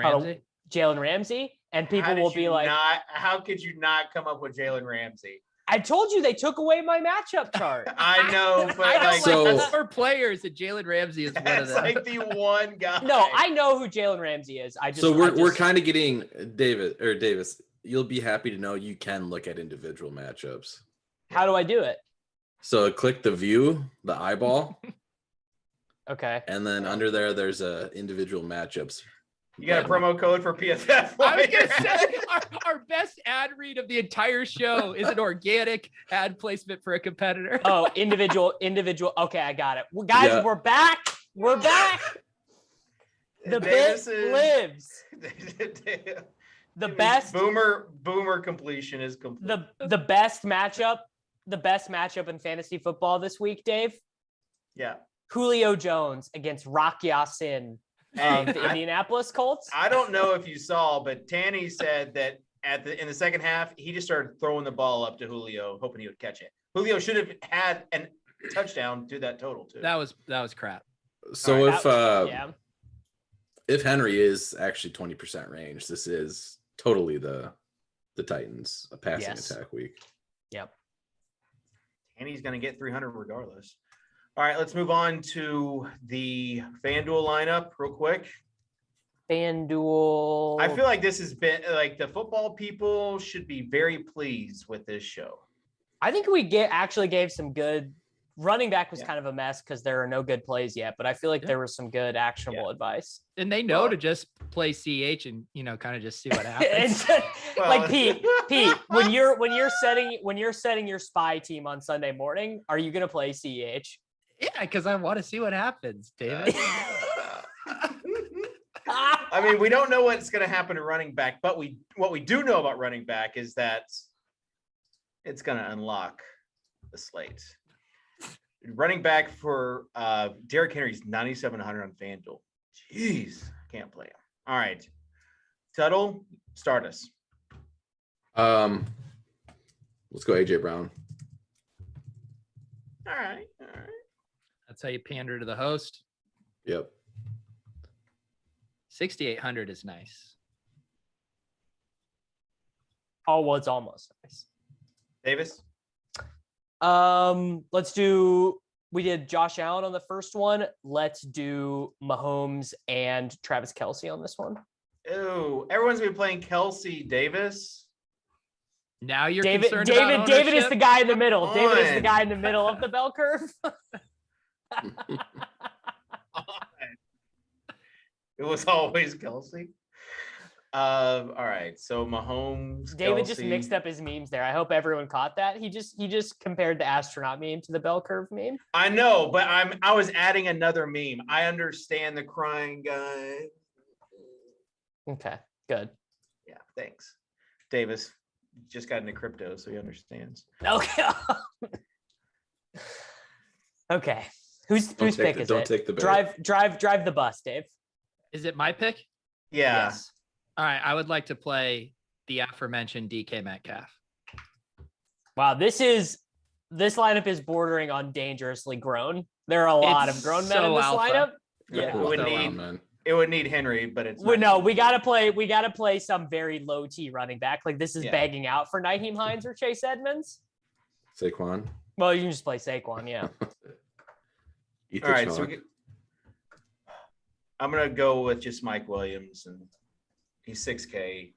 Ramsey. And people will be like, how could you not come up with Jalen Ramsey? I told you they took away my matchup chart. I know, but I know like 4 players, and Jalen Ramsey is one of them. Like the one guy. No, I know who Jalen Ramsey is. We're kind of getting Davis. You'll be happy to know you can look at individual matchups. How do I do it? So click the view, the eyeball. Okay. And then under there's a individual matchups. You got a promo code for PFF? I was gonna say our best ad read of the entire show is an organic ad placement for a competitor. Oh, individual. Okay, I got it. Well, guys, we're back. We're back. The bit lives. The best boomer completion is complete. The best matchup in fantasy football this week, Dave. Yeah. Julio Jones against Rock Ya-Sin. The Indianapolis Colts. I don't know if you saw, but Tanny said that in the second half, he just started throwing the ball up to Julio, hoping he would catch it. Julio should have had a touchdown to that total too. That was crap. So if Henry is actually 20% range, this is totally the Titans a passing attack week. Yep. Tanny's going to get 300 regardless. All right, let's move on to the FanDuel lineup real quick. FanDuel. I feel like this has been like the football people should be very pleased with this show. I think we actually gave some good running back was kind of a mess because there are no good plays yet, but I feel like there was some good actionable advice. And they know to just play CH and kind of just see what happens. Like Pete, when you're setting your spy team on Sunday morning, are you gonna play CH? Yeah, because I want to see what happens, David. I mean, we don't know what's going to happen to running back, but what we do know about running back is that it's going to unlock the slate. Running back for Derrick Henry's 9,700 on FanDuel. Jeez, can't play him. All right, Tuttle, start us. Let's go AJ Brown. All right. That's how you pander to the host. Yep. 6,800 is nice. Oh, well, it's almost nice. Davis? We did Josh Allen on the first one. Let's do Mahomes and Travis Kelce on this one. Ew, everyone's been playing Kelce. Davis? Now you're concerned about ownership? David is the guy in the middle. David is the guy in the middle of the bell curve. It was always Kelce. All right, so Mahomes. David Kelce. Just mixed up his memes there. I hope everyone caught that. He just compared the astronaut meme to the bell curve meme. I know, but I was adding another meme. I understand the crying guy. Okay, good. Yeah, thanks, Davis. Just got into crypto, so he understands. Okay. Okay. Whose pick is it? Don't take the bait. Drive the bus, Dave. Is it my pick? Yeah. Yes. All right. I would like to play the aforementioned DK Metcalf. Wow, this is This lineup is bordering on dangerously grown. There are a lot of grown men in this lineup. Yeah, it would need Henry, but it's we gotta play some very low T running back. Like this is begging out for Nyheim Hines or Chase Edmonds. Saquon. Well, you can just play Saquon, yeah. All right, so I'm gonna go with just Mike Williams, and he's $6K.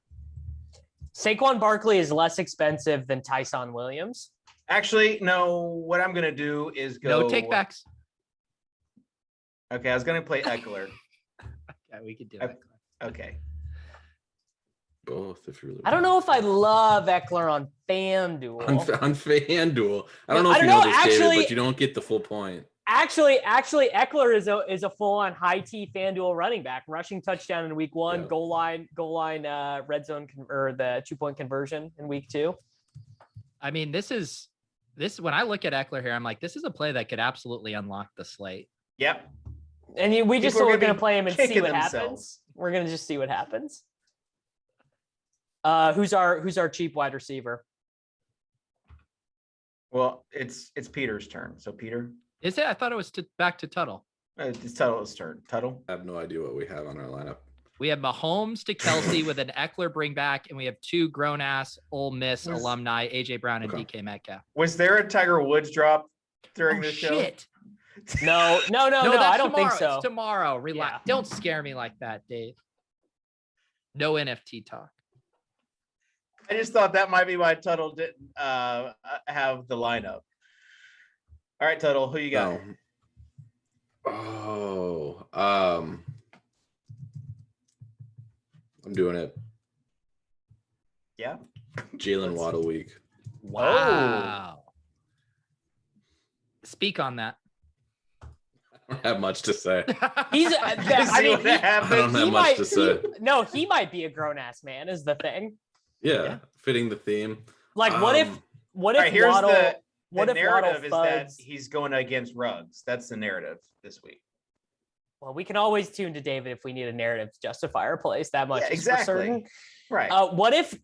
Saquon Barkley is less expensive than Tyson Williams. Actually, no. What I'm gonna do is go. No takebacks. Okay, I was gonna play Eckler. Yeah, we could do it. Okay. Both, if you're. I don't know if I love Eckler on FanDuel. On FanDuel, I don't know if you know this, David, but you don't get the full point. Actually, Eckler is a full-on high T FanDuel running back, rushing touchdown in week 1, goal line, red zone or the 2-point conversion in week 2. I mean, this when I look at Eckler here, I'm like, this is a play that could absolutely unlock the slate. Yep. And we're going to play him and see what happens. We're going to just see what happens. Who's our cheap wide receiver? Well, it's Peter's turn. So Peter. Is it? I thought it was back to Tuttle. It's Tuttle's turn. Tuttle. I have no idea what we have on our lineup. We have Mahomes to Kelsey with an Eckler bring back, and we have 2 grown-ass Ole Miss alumni, AJ Brown and DK Metcalf. Was there a Tiger Woods drop during the show? Shit. No, I don't think so. It's tomorrow. Relax. Don't scare me like that, Dave. No NFT talk. I just thought that might be why Tuttle didn't have the lineup. All right, Tuttle, who you got? I'm doing it. Yeah. Jalen Waddle week. Wow. Speak on that. I don't have much to say. He's. I don't have much to say. No, he might be a grown ass man. Is the thing. Yeah, fitting the theme. Like, what if Waddle? The narrative is that he's going against Ruggs. That's the narrative this week. Well, we can always tune to David if we need a narrative to justify our place. That much is for certain. Right. What if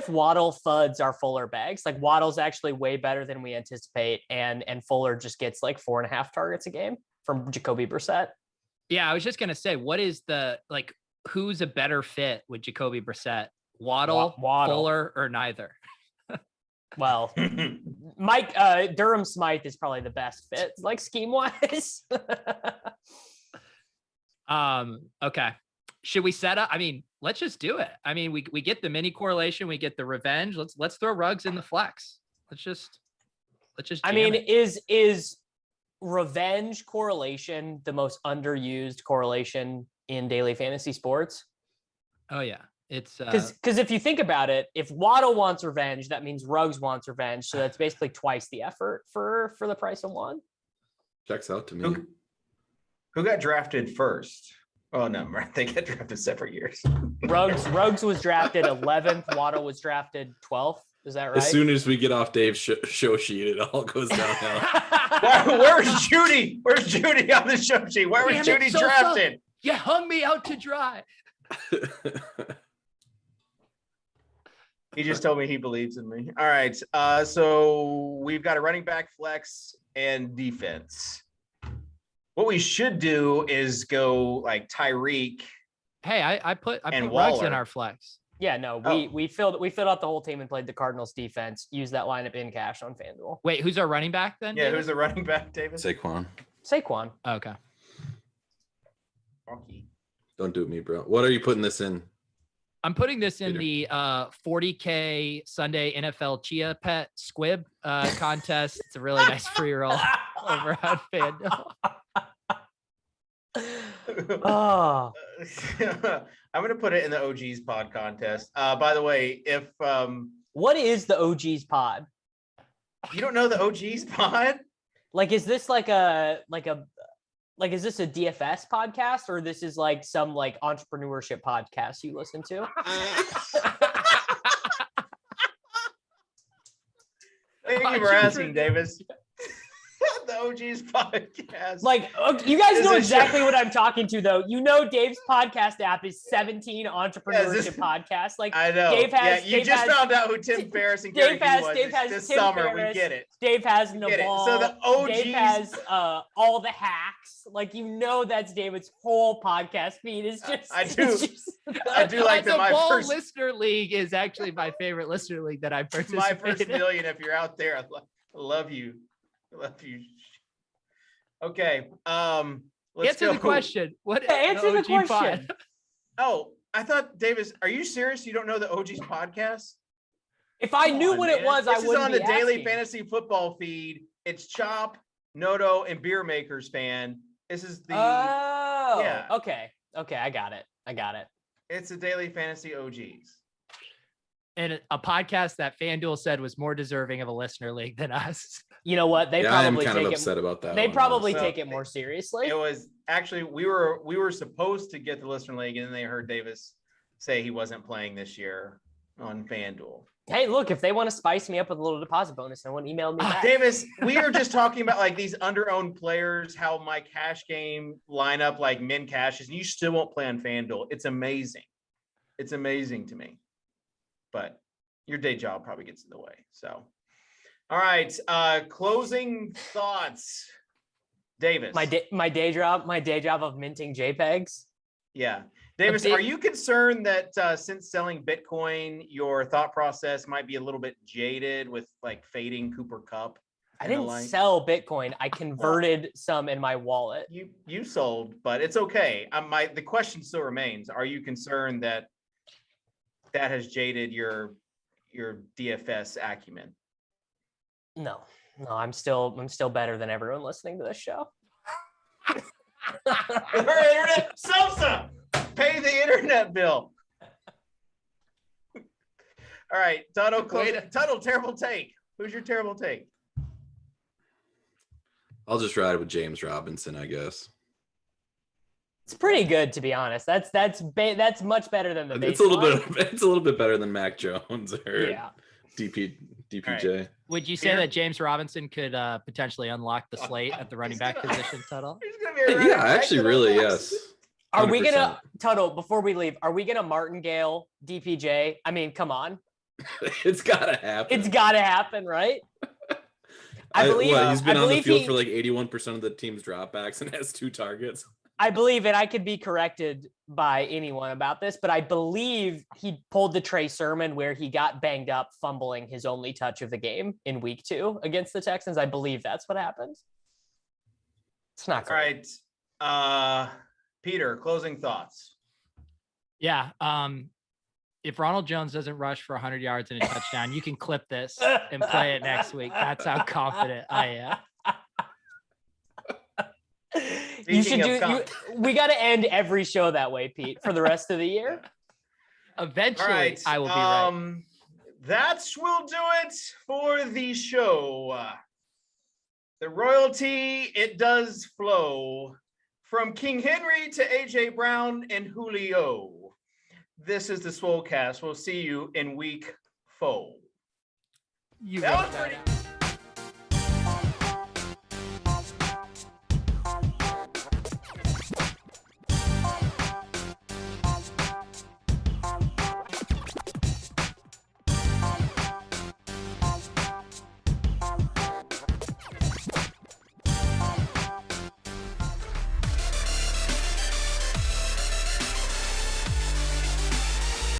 Waddle thuds our Fuller bags? Like Waddle's actually way better than we anticipate, and Fuller just gets like 4.5 targets a game from Jacoby Brissett. Yeah, I was just gonna say, who's a better fit with Jacoby Brissett? Waddle, Fuller, or neither? Well, Mike Durham Smythe is probably the best fit, like scheme wise. Okay. Should we set up? I mean, let's just do it. I mean, we get the mini correlation, we get the revenge. Let's throw Ruggs in the flex. Let's just. I mean, is revenge correlation the most underused correlation in daily fantasy sports? Oh yeah. It's because if you think about it, if Waddle wants revenge, that means Ruggs wants revenge. So that's basically twice the effort for the price of one. Checks out to me. Who got drafted first? Oh no, right. They get drafted separate years. Ruggs was drafted 11th. Waddle was drafted 12th. Is that right? As soon as we get off Dave's show sheet, it all goes downhill. Where's Judy? Where's Judy on the show sheet? Where was Judy drafted? You hung me out to dry. He just told me he believes in me. All right. So we've got a running back, flex, and defense. What we should do is go like Tyreek. Hey, I put Waller. Ruggs in our flex. Yeah, no, we filled out the whole team and played the Cardinals defense. Use that lineup in cash on FanDuel. Wait, who's our running back then? Yeah, David? who's the running back, David? Saquon. Oh, okay. Don't do me, bro. What are you putting this in? I'm putting this in the 40K Sunday NFL Chia Pet Squib contest. It's a really nice free roll over on FanDuel. Oh. I'm going to put it in the OG's pod contest. By the way, if what is the OG's pod? You don't know the OG's pod? Like, is this is this a DFS podcast, or this is like some like entrepreneurship podcast you listen to? Thank you for asking, Davis. The OG's podcast. Like, you guys know exactly what I'm talking to, though. You know, Dave's podcast app is 17 entrepreneurship podcasts. Like, I know. Dave has. You Dave just has, found out who Tim Ferriss and Gary Vee was this Tim summer. Ferriss, we get it. Dave has Naval. So the OGs. Dave has all the hacks. Like, you know, that's David's whole podcast feed. It's just. I do like that. My first listener league is actually my favorite listener league that I participated in. My first million. If you're out there, I love you. I love you. Okay. Let's answer go. the question. What? Answer the question. Oh, I thought, Davis, are you serious? You don't know the OG's podcast? If I knew what it was, I wouldn't be asking. This is on the daily fantasy football feed. It's Chop, Noto, and Beer Makers fan. This is the. Oh. Yeah. Okay. I got it. It's a daily fantasy OGs. And a podcast that FanDuel said was more deserving of a listener league than us. You know what? They probably I am kind of upset about that. They probably take it more seriously. It was actually we were supposed to get the listener league, and then they heard Davis say he wasn't playing this year on FanDuel. Hey, look, if they want to spice me up with a little deposit bonus, then email me back. Davis, we are just talking about like these under-owned players, how my cash game lineup like min cashes, and you still won't play on FanDuel. It's amazing. It's amazing to me. But your day job probably gets in the way. So, all right. Closing thoughts, Davis. My day job of minting JPEGs. Yeah. Davis, are you concerned that since selling Bitcoin, your thought process might be a little bit jaded with like fading Cooper Cup? I didn't sell Bitcoin. I converted some in my wallet. You sold, but it's okay. The question still remains. Are you concerned that has jaded your DFS acumen? No, I'm still better than everyone listening to this show. Internet salsa, pay the internet bill. All right, Tuttle, terrible take. Who's your terrible take? I'll just ride with James Robinson, I guess. It's pretty good, to be honest. That's much better than the. It's a little bit better than Mac Jones or DPJ. Right. Would you say that James Robinson could potentially unlock the slate at the running back position, Tuttle? Yeah, actually, really, yes. 100%. Are we gonna Tuttle before we leave? Are we gonna martingale DPJ? I mean, come on. It's gotta happen. Right? I believe he's been on the field for like 81% of the team's dropbacks and has 2 targets. I believe, and I could be corrected by anyone about this, but I believe he pulled the Trey Sermon where he got banged up, fumbling his only touch of the game in week 2 against the Texans. I believe that's what happened. It's not great. All right. Peter, closing thoughts. Yeah. If Ronald Jones doesn't rush for 100 yards and a touchdown, you can clip this and play it next week. That's how confident I am. We got to end every show that way, Pete, for the rest of the year. Eventually, I will be right. That will do it for the show. The royalty, it does flow from King Henry to AJ Brown and Julio. This is the Swolecast. We'll see you in week 4. That was pretty.